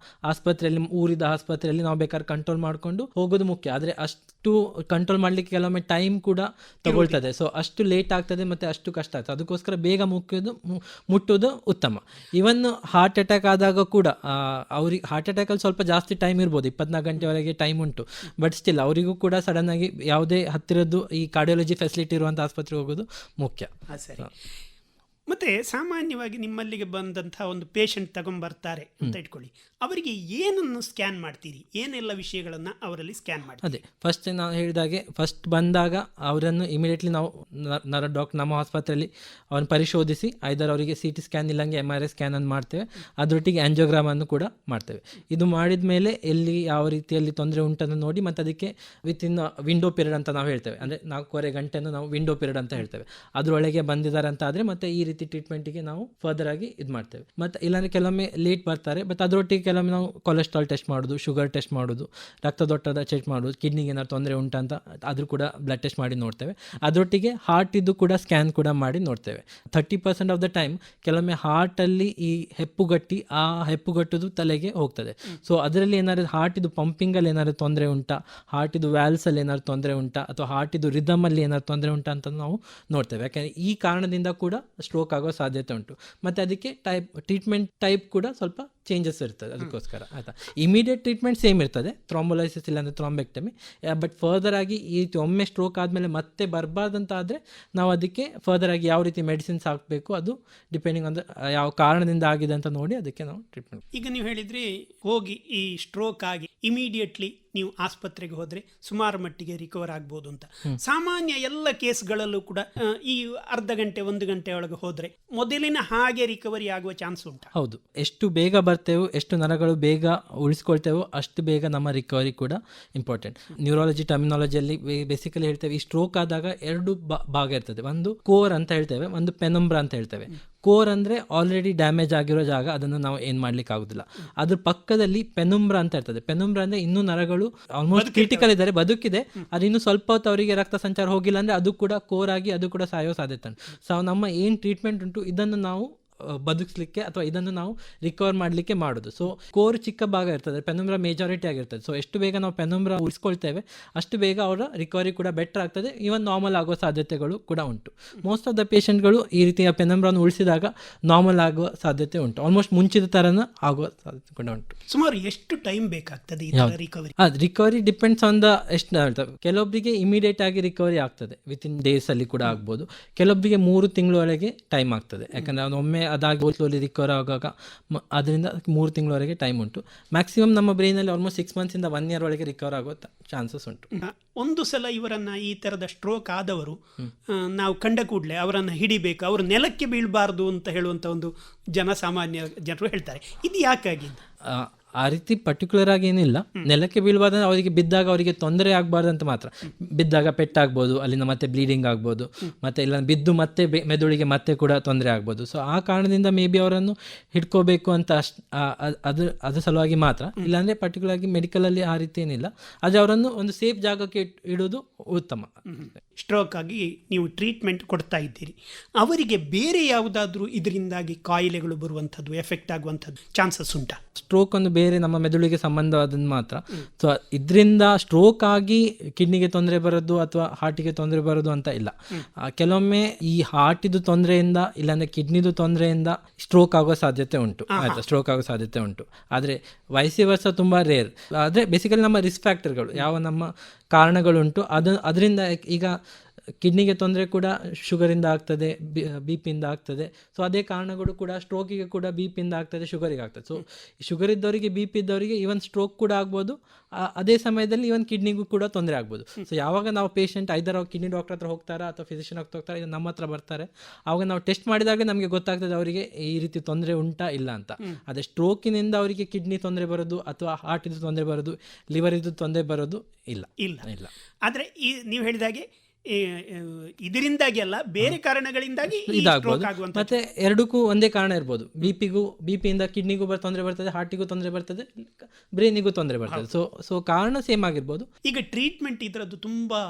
ಆಸ್ಪತ್ರೆಯಲ್ಲಿ, ಊರಿದ ಆಸ್ಪತ್ರೆಯಲ್ಲಿ ನಾವು ಬೇಕಾದ್ರೆ ಕಂಟ್ರೋಲ್ ಮಾಡಿಕೊಂಡು ಹೋಗೋದು ಮುಖ್ಯ. ಆದರೆ ಅಷ್ಟು ಕಂಟ್ರೋಲ್ ಮಾಡಲಿಕ್ಕೆ ಕೆಲವೊಮ್ಮೆ ಟೈಮ್ ಕೂಡ ತಗೊಳ್ತದೆ. ಸೊ ಅಷ್ಟು ಲೇಟ್ ಆಗ್ತದೆ ಮತ್ತು ಅಷ್ಟು ಕಷ್ಟ ಆಗ್ತದೆ. ಅದಕ್ಕೋಸ್ಕರ ಬೇಗ ಮುಟ್ಟೋದು ಉತ್ತಮ. ಇವನ್ ಹಾರ್ಟ್ ಅಟ್ಯಾಕ್ ಆದಾಗ ಕೂಡ ಅವ್ರಿಗೆ ಹಾರ್ಟ್ ಅಟ್ಯಾಕಲ್ಲಿ ಸ್ವಲ್ಪ ಜಾಸ್ತಿ ಟೈಮ್ ಇರ್ಬೋದು, 24 ಗಂಟೆವರೆಗೆ ಟೈಮ್ ಉಂಟು. ಬಟ್ ಸ್ಟಿಲ್ ಅವರಿಗೂ ಕೂಡ ಸಡನ್ ಆಗಿ ಯಾವುದೇ ಹತ್ತಿರದ್ದು ಈ ಕಾರ್ಡಿಯಾಲಜಿ ಫೆಸಿಲಿಟಿ ಇರುವಂಥ ಆಸ್ಪತ್ರೆಗೆ ಹೋಗೋದು ಮುಖ್ಯ. ಸರಿ. ಮತ್ತು ಸಾಮಾನ್ಯವಾಗಿ ನಿಮ್ಮಲ್ಲಿಗೆ ಬಂದಂಥ ಒಂದು ಪೇಷಂಟ್ ತಗೊಂಬರ್ತಾರೆ ಅಂತ ಇಟ್ಕೊಳ್ಳಿ, ಅವರಿಗೆ ಏನನ್ನು ಸ್ಕ್ಯಾನ್ ಮಾಡ್ತೀರಿ? ಏನೆಲ್ಲ ವಿಷಯಗಳನ್ನು ಅವರಲ್ಲಿ ಸ್ಕ್ಯಾನ್ ಮಾಡ್ತೀರಿ? ಅದೇ ಫಸ್ಟ್ ನಾವು ಹೇಳಿದಾಗೆ, ಫಸ್ಟ್ ಬಂದಾಗ ಅವರನ್ನು ಇಮಿಡಿಯೇಟ್ಲಿ ನಾವು ನಮ್ಮ ಆಸ್ಪತ್ರೆಯಲ್ಲಿ ಅವ್ರನ್ನ ಪರಿಶೋಧಿಸಿ ಐದರ್ ಅವರಿಗೆ CT ಸ್ಕ್ಯಾನ್ ಇಲ್ಲಂಗೆ MRI ಸ್ಕ್ಯಾನ್ ಅನ್ನು ಮಾಡ್ತೇವೆ. ಅದರೊಟ್ಟಿಗೆ ಆಂಜಿಯೋಗ್ರಾಮನ್ನು ಕೂಡ ಮಾಡ್ತೇವೆ. ಇದು ಮಾಡಿದ ಮೇಲೆ ಎಲ್ಲಿ ಯಾವ ರೀತಿಯಲ್ಲಿ ತೊಂದರೆ ಉಂಟನ್ನು ನೋಡಿ, ಮತ್ತು ಅದಕ್ಕೆ ವಿತಿನ್ ವಿಂಡೋ ಪೀರಿಯಡ್ ಅಂತ ನಾವು ಹೇಳ್ತೇವೆ. ಅಂದರೆ 4.25 ಗಂಟೆಯನ್ನು ನಾವು ವಿಂಡೋ ಪೀರಿಯಡ್ ಅಂತ ಹೇಳ್ತೇವೆ. ಅದರೊಳಗೆ ಬಂದಿದ್ದಾರೆ ಅಂತ ಆದರೆ ಮತ್ತೆ ಈ ರೀತಿ ಟ್ರೀಟ್ಮೆಂಟಿಗೆ ನಾವು ಫರ್ದರ್ ಆಗಿ ಇದು ಮಾಡ್ತೇವೆ. ಮತ್ತು ಇಲ್ಲಾಂದರೆ ಕೆಲವೊಮ್ಮೆ ಲೇಟ್ ಬರ್ತಾರೆ, ಬಟ್ ಅದರೊಟ್ಟಿಗೆ ಕೆಲವೊಮ್ಮೆ ನಾವು ಕೊಲೆಸ್ಟ್ರಾಲ್ ಟೆಸ್ಟ್ ಮಾಡೋದು, ಶುಗರ್ ಟೆಸ್ಟ್ ಮಾಡೋದು, ರಕ್ತದೊತ್ತಡ ಚೆಕ್ ಮಾಡೋದು, ಕಿಡ್ನಿಗೆ ಏನಾದ್ರು ತೊಂದರೆ ಉಂಟಂತ ಅದ್ರ ಕೂಡ ಬ್ಲಡ್ ಟೆಸ್ಟ್ ಮಾಡಿ ನೋಡ್ತೇವೆ. ಅದರೊಟ್ಟಿಗೆ ಹಾರ್ಟ್ ಇದ್ದು ಕೂಡ ಸ್ಕ್ಯಾನ್ ಕೂಡ ಮಾಡಿ ನೋಡ್ತೇವೆ. 30% ಆಫ್ ದ ಟೈಮ್ ಕೆಲವೊಮ್ಮೆ ಹಾರ್ಟಲ್ಲಿ ಈ ಹೆಪ್ಪುಗಟ್ಟಿ, ಆ ಹೆಪ್ಪುಗಟ್ಟುದು ತಲೆಗೆ ಹೋಗ್ತದೆ. ಸೊ ಅದರಲ್ಲಿ ಏನಾದ್ರು ಹಾರ್ಟ್ ಇದು ಪಂಪಿಂಗಲ್ಲಿ ಏನಾದ್ರು ತೊಂದರೆ ಉಂಟಾ, ಹಾರ್ಟ್ ಇದು ವ್ಯಾಲ್ಸಲ್ಲಿ ಏನಾದ್ರು ತೊಂದರೆ ಉಂಟಾ, ಅಥವಾ ಹಾರ್ಟ್ ಇದು ರಿದಮಲ್ಲಿ ಏನಾದ್ರು ತೊಂದರೆ ಉಂಟಾ ಅಂತ ನಾವು ನೋಡ್ತೇವೆ. ಯಾಕೆಂದರೆ ಈ ಕಾರಣದಿಂದ ಕೂಡ ಸ್ಟ್ರೋಕ್ ಆಗೋ ಸಾಧ್ಯತೆ ಉಂಟು. ಮತ್ತು ಅದಕ್ಕೆ ಟ್ರೀಟ್ಮೆಂಟ್ ಟೈಪ್ ಕೂಡ ಸ್ವಲ್ಪ ಚೇಂಜಸ್ ಇರ್ತದೆ. ಅದಕ್ಕೋಸ್ಕರ ಆಯಿತಾ, ಇಮಿಡಿಯೇಟ್ ಟ್ರೀಟ್ಮೆಂಟ್ ಸೇಮ್ ಇರ್ತದೆ, ಥ್ರಾಂಬೋಲೈಸಿಸ್ ಇಲ್ಲಾಂದರೆ ಥ್ರಾಂಬೆಕ್ಟಮಿ. ಬಟ್ ಫರ್ದರ್ ಆಗಿ ಈ ರೀತಿ ಒಮ್ಮೆ ಸ್ಟ್ರೋಕ್ ಆದಮೇಲೆ ಮತ್ತೆ ಬರಬಾರ್ದಂತ ಆದರೆ ನಾವು ಅದಕ್ಕೆ ಫರ್ದರ್ ಆಗಿ ಯಾವ ರೀತಿ ಮೆಡಿಸಿನ್ಸ್ ಹಾಕಬೇಕು, ಅದು ಡಿಪೆಂಡಿಂಗ್ ಆನ್ ಯಾವ ಕಾರಣದಿಂದ ಆಗಿದೆ ಅಂತ ನೋಡಿ ಅದಕ್ಕೆ ನಾವು ಟ್ರೀಟ್ಮೆಂಟ್. ಈಗ ನೀವು ಹೇಳಿದ್ರಿ, ಹೋಗಿ ಈ ಸ್ಟ್ರೋಕ್ ಆಗಿ ಇಮಿಡಿಯೇಟ್ಲಿ ನೀವು ಆಸ್ಪತ್ರೆಗೆ ಹೋದರೆ ಸುಮಾರು ಮಟ್ಟಿಗೆ ರಿಕವರ್ ಆಗ್ಬೋದು ಅಂತ. ಸಾಮಾನ್ಯ ಎಲ್ಲ ಕೇಸ್ಗಳಲ್ಲೂ ಕೂಡ ಈ ಅರ್ಧ ಗಂಟೆ 1 ಗಂಟೆ ಒಳಗೆ ಹೋದರೆ ಮೊದಲಿನ ಹಾಗೆ ರಿಕವರಿ ಆಗುವ ಚಾನ್ಸ್ ಉಂಟು? ಹೌದು, ಎಷ್ಟು ಬೇಗ ಬರ್ತೇವೋ, ಎಷ್ಟು ನರಗಳು ಬೇಗ ಉಳಿಸ್ಕೊಳ್ತೇವೋ ಅಷ್ಟು ಬೇಗ ನಮ್ಮ ರಿಕವರಿ ಕೂಡ ಇಂಪಾರ್ಟೆಂಟ್. ನ್ಯೂರಾಲಜಿ ಟರ್ಮಿನಾಲಜಿಯಲ್ಲಿ ಬೇಸಿಕಲಿ ಹೇಳ್ತೇವೆ, ಈ ಸ್ಟ್ರೋಕ್ ಆದಾಗ 2 ಭಾಗ ಇರ್ತದೆ. ಒಂದು ಕೋರ್ ಅಂತ ಹೇಳ್ತೇವೆ, ಒಂದು ಪೆನುಂಬ್ರಾ ಅಂತ ಹೇಳ್ತೇವೆ. ಕೋರ್ ಅಂದರೆ ಆಲ್ರೆಡಿ ಡ್ಯಾಮೇಜ್ ಆಗಿರೋ ಜಾಗ, ಅದನ್ನು ನಾವು ಏನು ಮಾಡ್ಲಿಕ್ಕೆ ಆಗೋದಿಲ್ಲ. ಅದ್ರ ಪಕ್ಕದಲ್ಲಿ ಪೆನುಂಬ್ರಾ ಅಂತ ಇರ್ತದೆ. ಪೆನುಂಬ್ರಾ ಅಂದರೆ ಇನ್ನೂ ನರಗಳು ಆಲ್ಮೋಸ್ಟ್ ಕ್ರಿಟಿಕಲ್ ಇದ್ದಾರೆ, ಬದುಕಿದೆ, ಅದು ಇನ್ನೂ ಸ್ವಲ್ಪ ಹೊತ್ತು ಅವರಿಗೆ ರಕ್ತ ಸಂಚಾರ ಹೋಗಿಲ್ಲ ಅಂದರೆ ಅದು ಕೂಡ ಕೋರ್ ಆಗಿ ಅದು ಕೂಡ ಸಾಯೋ ಸಾಧ್ಯತೆ ಉಂಟು. ಸೊ ನಮ್ಮ ಏನು ಟ್ರೀಟ್ಮೆಂಟ್ ಉಂಟು ಇದನ್ನು ನಾವು ಬದುಕಿಸ್ಲಿಕ್ಕೆ ಅಥವಾ ಇದನ್ನು ನಾವು ರಿಕವರ್ ಮಾಡಲಿಕ್ಕೆ ಮಾಡೋದು. ಸೊ ಕೋರ್ ಚಿಕ್ಕ ಭಾಗ ಇರ್ತದೆ, ಪೆನುಂಬ್ರಾ ಮೇಜಾರಿಟಿ ಆಗಿರ್ತದೆ. ಸೊ ಎಷ್ಟು ಬೇಗ ನಾವು ಪೆನುಂಬ್ರಾ ಉಳಿಸ್ಕೊಳ್ತೇವೆ ಅಷ್ಟು ಬೇಗ ಅವರ ರಿಕವರಿ ಕೂಡ ಬೆಟರ್ ಆಗ್ತದೆ, ಈವನ್ ನಾರ್ಮಲ್ ಆಗೋ ಸಾಧ್ಯತೆಗಳು ಕೂಡ ಉಂಟು. ಮೋಸ್ಟ್ ಆಫ್ ದ ಪೇಷಂಟ್ಗಳು ಈ ರೀತಿಯ ಪೆನುಂಬ್ರಾವನ್ನು ಉಳಿಸಿದಾಗ ನಾರ್ಮಲ್ ಆಗುವ ಸಾಧ್ಯತೆ ಉಂಟು, ಆಲ್ಮೋಸ್ಟ್ ಮುಂಚಿನ ಥರನ ಆಗುವ ಸಾಧ್ಯತೆ ಕೂಡ ಉಂಟು. ಸುಮಾರು ಎಷ್ಟು ಟೈಮ್ ಬೇಕಾಗ್ತದೆ recovery? Recovery depends on the ಎಷ್ಟು ಹೇಳ್ತವೆ. ಕೆಲವೊಬ್ಬರಿಗೆ ಇಮಿಡಿಯೇಟ್ ಆಗಿ ರಿಕವರಿ ಆಗ್ತದೆ, ವಿತಿನ್ ಡೇಸ್ ಅಲ್ಲಿ ಕೂಡ ಆಗ್ಬೋದು. ಕೆಲವೊಬ್ಬರಿಗೆ 3 ತಿಂಗಳವರೆಗೆ ಟೈಮ್ ಆಗ್ತದೆ, ಯಾಕಂದ್ರೆ ಒಮ್ಮೆ ಅದಾಗಿ ಸ್ಲೋಲಿ ರಿಕವರ್ ಆಗುವಾಗ ಅದರಿಂದ 3 ತಿಂಗಳವರೆಗೆ ಟೈಮ್ ಉಂಟು. ಮ್ಯಾಕ್ಸಿಮಮ್ ನಮ್ಮ ಬ್ರೈನಲ್ಲಿ ಆಲ್ಮೋಸ್ಟ್ 6 ಮಂತ್ಸ್ ಇಂದ 1 ಇಯರ್ ಒಳಗೆ ರಿಕವರ್ ಆಗೋ ಚಾನ್ಸಸ್ ಉಂಟು. ಒಂದು ಸಲ ಇವರನ್ನ ಈ ತರದ ಸ್ಟ್ರೋಕ್ ಆದವರು ನಾವು ಕಂಡ ಕೂಡಲೇ ಅವರನ್ನು ಹಿಡಿಬೇಕು, ಅವರು ನೆಲಕ್ಕೆ ಬೀಳಬಾರ್ದು ಅಂತ ಹೇಳುವಂತ ಒಂದು ಜನಸಾಮಾನ್ಯ ಜನರು ಹೇಳ್ತಾರೆ. ಇದು ಯಾಕಾಗಿದೆ? ಆ ರೀತಿ ಪರ್ಟಿಕ್ಯುಲರ್ ಆಗಿ ಏನಿಲ್ಲ. ನೆಲಕ್ಕೆ ಬೀಳ್ಬಾರ್ದಂದ್ರೆ ಅವರಿಗೆ ಬಿದ್ದಾಗ ಅವರಿಗೆ ತೊಂದರೆ ಆಗಬಾರ್ದು ಅಂತ ಮಾತ್ರ. ಬಿದ್ದಾಗ ಪೆಟ್ಟಾಗ್ಬೋದು, ಅಲ್ಲಿಂದ ಮತ್ತೆ ಬ್ಲೀಡಿಂಗ್ ಆಗ್ಬೋದು, ಮತ್ತೆ ಇಲ್ಲ ಬಿದ್ದು ಮತ್ತೆ ಮೆದುಳಿಗೆ ಮತ್ತೆ ಕೂಡ ತೊಂದರೆ ಆಗ್ಬೋದು. ಸೊ ಆ ಕಾರಣದಿಂದ ಮೇ ಬಿ ಅವರನ್ನು ಹಿಡ್ಕೋಬೇಕು ಅಂತ ಅದ್ರ ಸಲುವಾಗಿ ಮಾತ್ರ. ಇಲ್ಲಾಂದರೆ ಪರ್ಟಿಕ್ಯುಲರ್ ಆಗಿ ಮೆಡಿಕಲಲ್ಲಿ ಆ ರೀತಿ ಏನಿಲ್ಲ, ಆದರೆ ಅವರನ್ನು ಒಂದು ಸೇಫ್ ಜಾಗಕ್ಕೆ ಇಡೋದು ಉತ್ತಮ. ಸ್ಟ್ರೋಕ್ ಆಗಿ ನೀವು ಟ್ರೀಟ್ಮೆಂಟ್ ಕೊಡ್ತಾ ಇದ್ದೀರಿ, ಅವರಿಗೆ ಬೇರೆ ಯಾವುದಾದ್ರೂ ಇದರಿಂದಾಗಿ ಕಾಯಿಲೆಗಳು ಬರುವಂಥದ್ದು, ಎಫೆಕ್ಟ್ ಆಗುವಂಥದ್ದು ಚಾನ್ಸಸ್ ಉಂಟಾ? ಸ್ಟ್ರೋಕ್ ಒಂದು ಬೇರೆ ನಮ್ಮ ಮೆದುಳಿಗೆ ಸಂಬಂಧವಾದದ್ದು ಮಾತ್ರ. ಸೊ ಇದರಿಂದ ಸ್ಟ್ರೋಕ್ ಆಗಿ ಕಿಡ್ನಿಗೆ ತೊಂದರೆ ಬರೋದು ಅಥವಾ ಹಾರ್ಟಿಗೆ ತೊಂದರೆ ಬರೋದು ಅಂತ ಇಲ್ಲ. ಕೆಲವೊಮ್ಮೆ ಈ ಹಾರ್ಟಿದು ತೊಂದರೆಯಿಂದ ಇಲ್ಲಾಂದ್ರೆ ಕಿಡ್ನಿದು ತೊಂದರೆಯಿಂದ ಸ್ಟ್ರೋಕ್ ಆಗೋ ಸಾಧ್ಯತೆ ಉಂಟು. ಆಯ್ತಾ, ಸ್ಟ್ರೋಕ್ ಆಗೋ ಸಾಧ್ಯತೆ ಉಂಟು. ಆದರೆ ವೈಸಿ ವರ್ಷ ತುಂಬ ರೇರ್. ಆದರೆ ಬೇಸಿಕಲಿ ನಮ್ಮ ರಿಸ್ಕ್ ಫ್ಯಾಕ್ಟರ್ಗಳು ಯಾವ ನಮ್ಮ ಕಾರಣಗಳುಂಟು, ಅದರಿಂದ ಈಗ ಕಿಡ್ನಿಗೆ ತೊಂದರೆ ಕೂಡ ಶುಗರಿಂದ ಆಗ್ತದೆ, BP ಇಂದ ಆಗ್ತದೆ. ಸೊ ಅದೇ ಕಾರಣಗಳು ಕೂಡ ಸ್ಟ್ರೋಕಿಗೆ ಕೂಡ BP ಇಂದ ಆಗ್ತದೆ, ಶುಗರಿಗೆ ಆಗ್ತದೆ. ಸೊ ಶುಗರ್ ಇದ್ದವರಿಗೆ BP ಇದ್ದವರಿಗೆ ಈವನ್ ಸ್ಟ್ರೋಕ್ ಕೂಡ ಆಗ್ಬೋದು, ಅದೇ ಸಮಯದಲ್ಲಿ ಈವನ್ ಕಿಡ್ನಿಗೂ ಕೂಡ ತೊಂದರೆ ಆಗ್ಬೋದು. ಸೊ ಯಾವಾಗ ನಾವು ಪೇಷಂಟ್ ಐದರ್ ಕಿಡ್ನಿ ಡಾಕ್ಟರ್ ಹತ್ರ ಹೋಗ್ತಾರಾ ಅಥವಾ ಫಿಸಿಷಿಯನ್ ಹತ್ರ ಹೋಗ್ತಾರೆ, ಇದು ನಮ್ಮ ಹತ್ರ ಬರ್ತಾರೆ, ಆವಾಗ ನಾವು ಟೆಸ್ಟ್ ಮಾಡಿದಾಗ ನಮಗೆ ಗೊತ್ತಾಗ್ತದೆ ಅವರಿಗೆ ಈ ರೀತಿ ತೊಂದರೆ ಉಂಟಾ ಇಲ್ಲ ಅಂತ. ಅದೇ ಸ್ಟ್ರೋಕಿನಿಂದ ಅವರಿಗೆ ಕಿಡ್ನಿ ತೊಂದರೆ ಬರೋದು ಅಥವಾ ಹಾರ್ಟ್ ಇದು ತೊಂದರೆ ಬರೋದು, ಲಿವರ್ ಇದು ತೊಂದರೆ ಬರೋದು ಇಲ್ಲ. ಆದರೆ ಈ ನೀವು ಹೇಳಿದಾಗೆ ಇದರಿಂದಾಗಿ ಅಲ್ಲ, ಬೇರೆ ಕಾರಣಗಳಿಂದಾಗಿ ಇದಾಗ್ಬೋದು. ಮತ್ತೆ ಎರಡಕ್ಕೂ ಒಂದೇ ಕಾರಣ ಇರ್ಬೋದು. ಬಿಪಿಯಿಂದ ಕಿಡ್ನಿಗೂ ತೊಂದರೆ ಬರ್ತದೆ, ಹಾರ್ಟಿಗೂ ತೊಂದರೆ ಬರ್ತದೆ, ಬ್ರೈನಿಗೂ ತೊಂದರೆ ಬರ್ತದೆ. ಸೊ ಕಾರಣ ಸೇಮ್ ಆಗಿರ್ಬೋದು. ಈಗ ಟ್ರೀಟ್ಮೆಂಟ್ ಇದರದ್ದು ತುಂಬಾ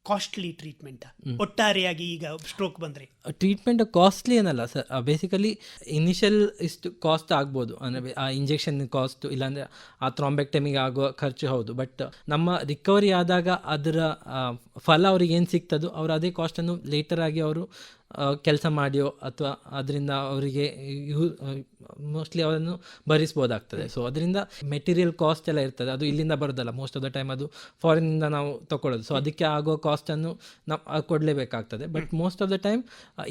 ಕಾಸ್ಟ್ಲಿ ಟ್ರೀಟ್ಮೆಂಟ್ ಒಟ್ಟಾರೆಯಾಗಿ. ಈಗ ಸ್ಟ್ರೋಕ್ ಬಂದರೆ ಟ್ರೀಟ್ಮೆಂಟ್ ಕಾಸ್ಟ್ಲಿ ಏನಲ್ಲ ಸರ್, ಬೇಸಿಕಲಿ ಇನಿಷಿಯಲ್ ಇಷ್ಟು ಕಾಸ್ಟ್ ಆಗ್ಬೋದು, ಅಂದರೆ ಆ ಇಂಜೆಕ್ಷನ್ ಕಾಸ್ಟ್, ಇಲ್ಲಾಂದರೆ ಆ ಥ್ರಾಂಬೆಕ್ಟಮಿಗೆ ಆಗುವ ಖರ್ಚು ಹೌದು. ಬಟ್ ನಮ್ಮ ರಿಕವರಿ ಆದಾಗ ಅದರ ಫಲ ಅವ್ರಿಗೆ ಏನು ಸಿಗ್ತದೋ ಅವರು ಅದೇ ಕಾಸ್ಟನ್ನು ಲೇಟರ್ ಆಗಿ ಅವರು ಕೆಲಸ ಮಾಡಿಯೋ ಅಥವಾ ಅದರಿಂದ ಅವರಿಗೆ ಮೋಸ್ಟ್ಲಿ ಅವರನ್ನು ಭರಿಸ್ಬೋದಾಗ್ತದೆ. ಸೊ ಅದರಿಂದ ಮೆಟೀರಿಯಲ್ ಕಾಸ್ಟ್ ಎಲ್ಲ ಇರ್ತದೆ, ಅದು ಇಲ್ಲಿಂದ ಬರೋದಲ್ಲ, ಮೋಸ್ಟ್ ಆಫ್ ದ ಟೈಮ್ ಅದು ಫಾರಿನಿಂದ ನಾವು ತಗೊಳ್ಳೋದು. ಸೊ ಅದಕ್ಕೆ ಆಗೋ ಕಾಸ್ಟನ್ನು ನಾವು ಕೊಡಲೇಬೇಕಾಗ್ತದೆ. But most of the time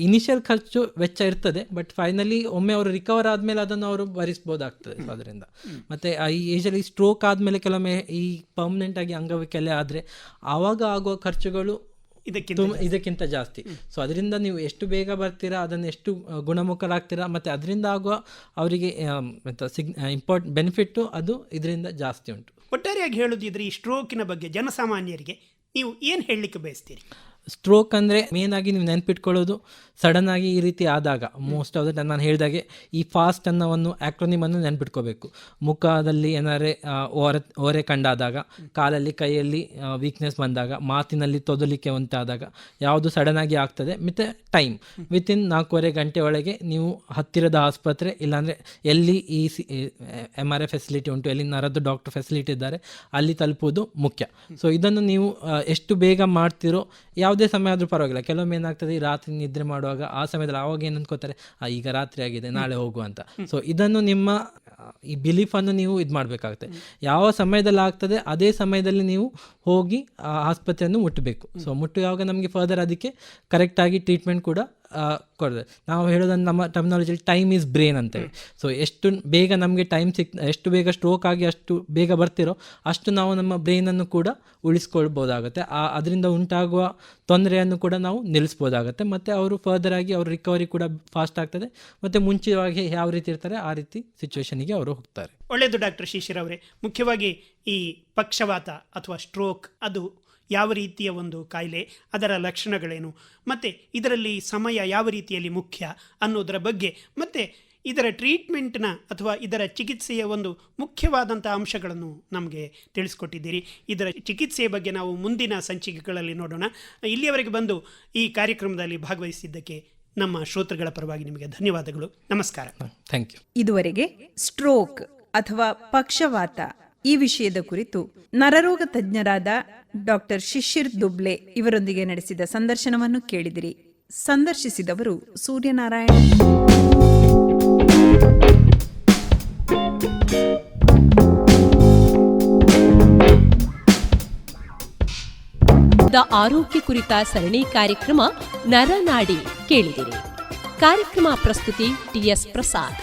initial ಖರ್ಚು ವೆಚ್ಚ ಇರ್ತದೆ, ಬಟ್ ಫೈನಲಿ ಒಮ್ಮೆ ಅವರು ರಿಕವರ್ ಆದಮೇಲೆ ಅದನ್ನು ಅವರು ಭರಿಸ್ಬೋದಾಗ್ತದೆ. ಸೊ ಅದರಿಂದ ಮತ್ತು ಈ ಏಜಲ್ಲಿ ಸ್ಟ್ರೋಕ್ ಆದಮೇಲೆ ಕೆಲವೊಮ್ಮೆ ಈ ಪರ್ಮನೆಂಟ್ ಆಗಿ ಅಂಗವೈಕಲ್ಯ ಆದರೆ ಆವಾಗ ಆಗುವ ಖರ್ಚುಗಳು ಇದಕ್ಕಿಂತ ಜಾಸ್ತಿ. ಸೊ ಅದರಿಂದ ನೀವು ಎಷ್ಟು ಬೇಗ ಬರ್ತೀರಾ, ಅದನ್ನು ಎಷ್ಟು ಗುಣಮುಖರಾಗ್ತೀರಾ, ಮತ್ತು ಅದರಿಂದ ಆಗುವ ಅವರಿಗೆ ಬೆನಿಫಿಟ್ಟು ಅದು ಇದರಿಂದ ಜಾಸ್ತಿ ಉಂಟು. ಒಟ್ಟಾರೆಯಾಗಿ ಹೇಳೋದಿದ್ರೆ ಈ ಸ್ಟ್ರೋಕಿನ ಬಗ್ಗೆ ಜನಸಾಮಾನ್ಯರಿಗೆ ನೀವು ಏನು ಹೇಳಲಿಕ್ಕೆ ಬಯಸ್ತೀರಿ? ಸ್ಟ್ರೋಕ್ ಅಂದರೆ ಮೇನ್ ಆಗಿ ನೀವು ನೆನ್ಪಿಟ್ಕೊಳ್ಳೋದು ಸಡನ್ ಆಗಿ ಈ ರೀತಿ ಆದಾಗ ಮೋಸ್ಟ್ ಆಫ್ ದ ಟೈಮ್ ನಾನು ಹೇಳಿದಾಗೆ ಈ ಫಾಸ್ಟ್ ಅನ್ನೋವನ್ನು ಆ್ಯಕ್ರೋನಿಮನ್ನು ನೆನ್ಪಿಟ್ಕೋಬೇಕು. ಮುಖದಲ್ಲಿ ಏನಾದ್ರೆ ಓರೆ ಕಂಡಾದಾಗ, ಕಾಲಲ್ಲಿ ಕೈಯಲ್ಲಿ ವೀಕ್ನೆಸ್ ಬಂದಾಗ, ಮಾತಿನಲ್ಲಿ ತೊದಲಿಕೆ ಉಂಟಾದಾಗ, ಯಾವುದು ಸಡನ್ ಆಗಿ ಆಗ್ತದೆ, ಮತ್ತು ಟೈಮ್ ವಿತಿನ್ 4.5 ಗಂಟೆ ಒಳಗೆ ನೀವು ಹತ್ತಿರದ ಆಸ್ಪತ್ರೆ ಇಲ್ಲಾಂದರೆ ಎಲ್ಲಿ ಈ MRI ಫೆಸಿಲಿಟಿ ಉಂಟು, ಎಲ್ಲಿ ನರದ್ದು ಡಾಕ್ಟರ್ ಫೆಸಿಲಿಟಿ ಇದ್ದಾರೆ ಅಲ್ಲಿ ತಲುಪುವುದು ಮುಖ್ಯ. ಸೊ ಇದನ್ನು ನೀವು ಎಷ್ಟು ಬೇಗ ಮಾಡ್ತಿರೋ, ಯಾವುದೇ ಸಮಯ ಆದರೂ ಪರವಾಗಿಲ್ಲ. ಕೆಲವೊಮ್ಮೆ ಏನಾಗ್ತದೆ, ಈ ರಾತ್ರಿ ನಿದ್ರೆ ಮಾಡುವಾಗ ಆ ಸಮಯದಲ್ಲಿ ಆವಾಗ ಏನು ಅಂದ್ಕೋತಾರೆ, ಈಗ ರಾತ್ರಿ ಆಗಿದೆ ನಾಳೆ ಹೋಗುವ ಅಂತ. ಸೊ ಇದನ್ನು ನಿಮ್ಮ ಈ ಬಿಲೀಫನ್ನು ನೀವು ಇದು ಮಾಡಬೇಕಾಗುತ್ತೆ. ಯಾವ ಸಮಯದಲ್ಲಿ ಆಗ್ತದೆ ಅದೇ ಸಮಯದಲ್ಲಿ ನೀವು ಹೋಗಿ ಆ ಆಸ್ಪತ್ರೆಯನ್ನು ಮುಟ್ಟಬೇಕು. ಸೊ ಮುಟ್ಟುವಾಗ ನಮಗೆ ಫರ್ದರ್ ಅದಕ್ಕೆ ಕರೆಕ್ಟಾಗಿ ಟ್ರೀಟ್ಮೆಂಟ್ ಕೂಡ ಕೊಡ್ತದೆ. ನಾವು ಹೇಳೋದನ್ನು ನಮ್ಮ ಟರ್ಮಿನಾಲಜಿಯಲ್ಲಿ ಟೈಮ್ ಈಸ್ ಬ್ರೇನ್ ಅಂತೇವೆ. ಸೊ ಎಷ್ಟು ಬೇಗ ನಮಗೆ ಟೈಮ್ ಎಷ್ಟು ಬೇಗ ಸ್ಟ್ರೋಕ್ ಆಗಿ ಅಷ್ಟು ಬೇಗ ಬರ್ತಿರೋ ಅಷ್ಟು ನಾವು ನಮ್ಮ ಬ್ರೈನನ್ನು ಕೂಡ ಉಳಿಸ್ಕೊಳ್ಬೋದಾಗುತ್ತೆ. ಅದರಿಂದ ಉಂಟಾಗುವ ತೊಂದರೆಯನ್ನು ಕೂಡ ನಾವು ನಿಲ್ಲಿಸ್ಬೋದಾಗುತ್ತೆ. ಮತ್ತು ಅವರು ಫರ್ದರ್ ಆಗಿ ಅವ್ರ ರಿಕವರಿ ಕೂಡ ಫಾಸ್ಟ್ ಆಗ್ತದೆ, ಮತ್ತು ಮುಂಚಿತವಾಗಿ ಯಾವ ರೀತಿ ಇರ್ತಾರೆ ಆ ರೀತಿ ಸಿಚುವೇಶನಿಗೆ ಅವರು ಹೋಗ್ತಾರೆ. ಒಳ್ಳೆಯದು ಡಾಕ್ಟರ್ ಶಿಶಿರ್ ಅವರೇ. ಮುಖ್ಯವಾಗಿ ಈ ಪಕ್ಷವಾತ ಅಥವಾ ಸ್ಟ್ರೋಕ್ ಅದು ಯಾವ ರೀತಿಯ ಒಂದು ಕಾಯಿಲೆ, ಅದರ ಲಕ್ಷಣಗಳೇನು, ಮತ್ತು ಇದರಲ್ಲಿ ಸಮಯ ಯಾವ ರೀತಿಯಲ್ಲಿ ಮುಖ್ಯ ಅನ್ನೋದರ ಬಗ್ಗೆ, ಮತ್ತು ಇದರ ಟ್ರೀಟ್ಮೆಂಟ್ನ ಅಥವಾ ಇದರ ಚಿಕಿತ್ಸೆಯ ಒಂದು ಮುಖ್ಯವಾದಂಥ ಅಂಶಗಳನ್ನು ನಮಗೆ ತಿಳಿಸ್ಕೊಟ್ಟಿದ್ದೀರಿ. ಇದರ ಚಿಕಿತ್ಸೆಯ ಬಗ್ಗೆ ನಾವು ಮುಂದಿನ ಸಂಚಿಕೆಗಳಲ್ಲಿ ನೋಡೋಣ. ಇಲ್ಲಿಯವರೆಗೆ ಬಂದು ಈ ಕಾರ್ಯಕ್ರಮದಲ್ಲಿ ಭಾಗವಹಿಸಿದ್ದಕ್ಕೆ ನಮ್ಮ ಶ್ರೋತೃಗಳ ಪರವಾಗಿ ನಿಮಗೆ ಧನ್ಯವಾದಗಳು. ನಮಸ್ಕಾರ. Thank you. ಇದುವರೆಗೆ ಸ್ಟ್ರೋಕ್ ಅಥವಾ ಪಕ್ಷವಾತ ಈ ವಿಷಯದ ಕುರಿತು ನರರೋಗ ತಜ್ಞರಾದ ಡಾಕ್ಟರ್ ಶಿಶಿರ್ ದುಬ್ಲೆ ಇವರೊಂದಿಗೆ ನಡೆಸಿದ ಸಂದರ್ಶನವನ್ನು ಕೇಳಿದಿರಿ. ಸಂದರ್ಶಿಸಿದವರು ಸೂರ್ಯನಾರಾಯಣ. ಆರೋಗ್ಯ ಕುರಿತ ಸರಣಿ ಕಾರ್ಯಕ್ರಮ ನರನಾಡಿ ಕೇಳಿದಿರಿ. ಕಾರ್ಯಕ್ರಮ ಪ್ರಸ್ತುತಿ TS ಪ್ರಸಾದ್.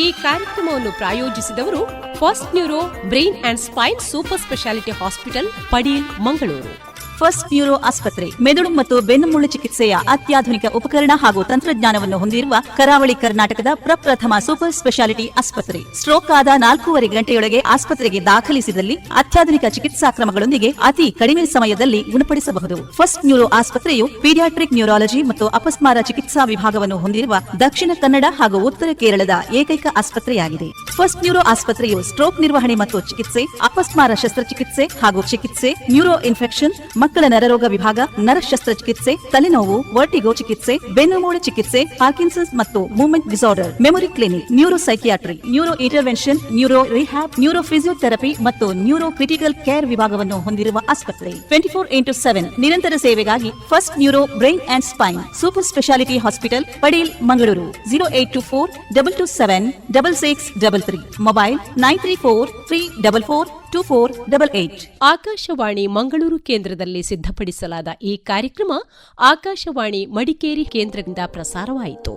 ಈ ಕಾರ್ಯಕ್ರಮವನ್ನು ಪ್ರಾಯೋಜಿಸಿದವರು first neuro brain and spine super speciality hospital, Padil, Mangaluru. First neuro ಆಸ್ಪತ್ರೆ ಮೆದುಳು ಮತ್ತು ಬೆನ್ನುಮೂಳೆ ಚಿಕಿತ್ಸೆಯ ಅತ್ಯಾಧುನಿಕ ಉಪಕರಣ ಹಾಗೂ ತಂತ್ರಜ್ಞಾನವನ್ನು ಹೊಂದಿರುವ ಕರಾವಳಿ ಕರ್ನಾಟಕದ ಪ್ರಪ್ರಥಮ ಸೂಪರ್ ಸ್ಪೆಷಾಲಿಟಿ ಆಸ್ಪತ್ರೆ. ಸ್ಟ್ರೋಕ್ ಆದ 4.5 ಗಂಟೆಯೊಳಗೆ ಆಸ್ಪತ್ರೆಗೆ ದಾಖಲಿಸಿದಲ್ಲಿ ಅತ್ಯಾಧುನಿಕ ಚಿಕಿತ್ಸಾ ಕ್ರಮಗಳೊಂದಿಗೆ ಅತಿ ಕಡಿಮೆ ಸಮಯದಲ್ಲಿ ಗುಣಪಡಿಸಬಹುದು. ಫಸ್ಟ್ ನ್ಯೂರೋ ಆಸ್ಪತ್ರೆಯು ಪೀಡಿಯಾಟ್ರಿಕ್ ನ್ಯೂರಾಲಜಿ ಮತ್ತು ಅಪಸ್ಮಾರ ಚಿಕಿತ್ಸಾ ವಿಭಾಗವನ್ನು ಹೊಂದಿರುವ ದಕ್ಷಿಣ ಕನ್ನಡ ಹಾಗೂ ಉತ್ತರ ಕೇರಳದ ಏಕೈಕ ಆಸ್ಪತ್ರೆಯಾಗಿದೆ. ಫಸ್ಟ್ ನ್ಯೂರೋ ಆಸ್ಪತ್ರೆಯು ಸ್ಟ್ರೋಕ್ ನಿರ್ವಹಣೆ ಮತ್ತು ಚಿಕಿತ್ಸೆ, ಅಪಸ್ಮಾರ ಶಸ್ತ್ರಚಿಕಿತ್ಸೆ ಹಾಗೂ ಚಿಕಿತ್ಸೆ, ನ್ಯೂರೋ ಇನ್ಫೆಕ್ಷನ್, ಮಕ್ಕಳ ನರರೋಗ ವಿಭಾಗ, ನರ ಶಸ್ತ್ರಚಿಕಿತ್ಸೆ, ತಲೆನೋವು, ವರ್ಟಿಗೋ ಚಿಕಿತ್ಸೆ, ಬೆನ್ನುಮೂಳೆ ಚಿಕಿತ್ಸೆ, ಪಾರ್ಕಿನ್ಸನ್ಸ್ ಮತ್ತು movement disorder, memory clinic, neuro psychiatry, neuro intervention, neuro rehab, neuro physiotherapy ಮತ್ತು ನ್ಯೂರೋ ಕ್ರಿಟಿಕಲ್ ಕೇರ್ ವಿಭಾಗವನ್ನು ಹೊಂದಿರುವ ಆಸ್ಪತ್ರೆ. 24/7 ನಿರಂತರ ಸೇವೆಗಾಗಿ first neuro brain and spine super speciality hospital, Padil, Mangaluru. 0824-227-6633. Mobile 9343442488. Akashvani Mangaluru ಕೇಂದ್ರದಲ್ಲಿ ಸಿದ್ಧಪಡಿಸಲಾದ ಈ ಕಾರ್ಯಕ್ರಮ ಆಕಾಶವಾಣಿ ಮಡಿಕೇರಿ ಕೇಂದ್ರದಿಂದ ಪ್ರಸಾರವಾಯಿತು.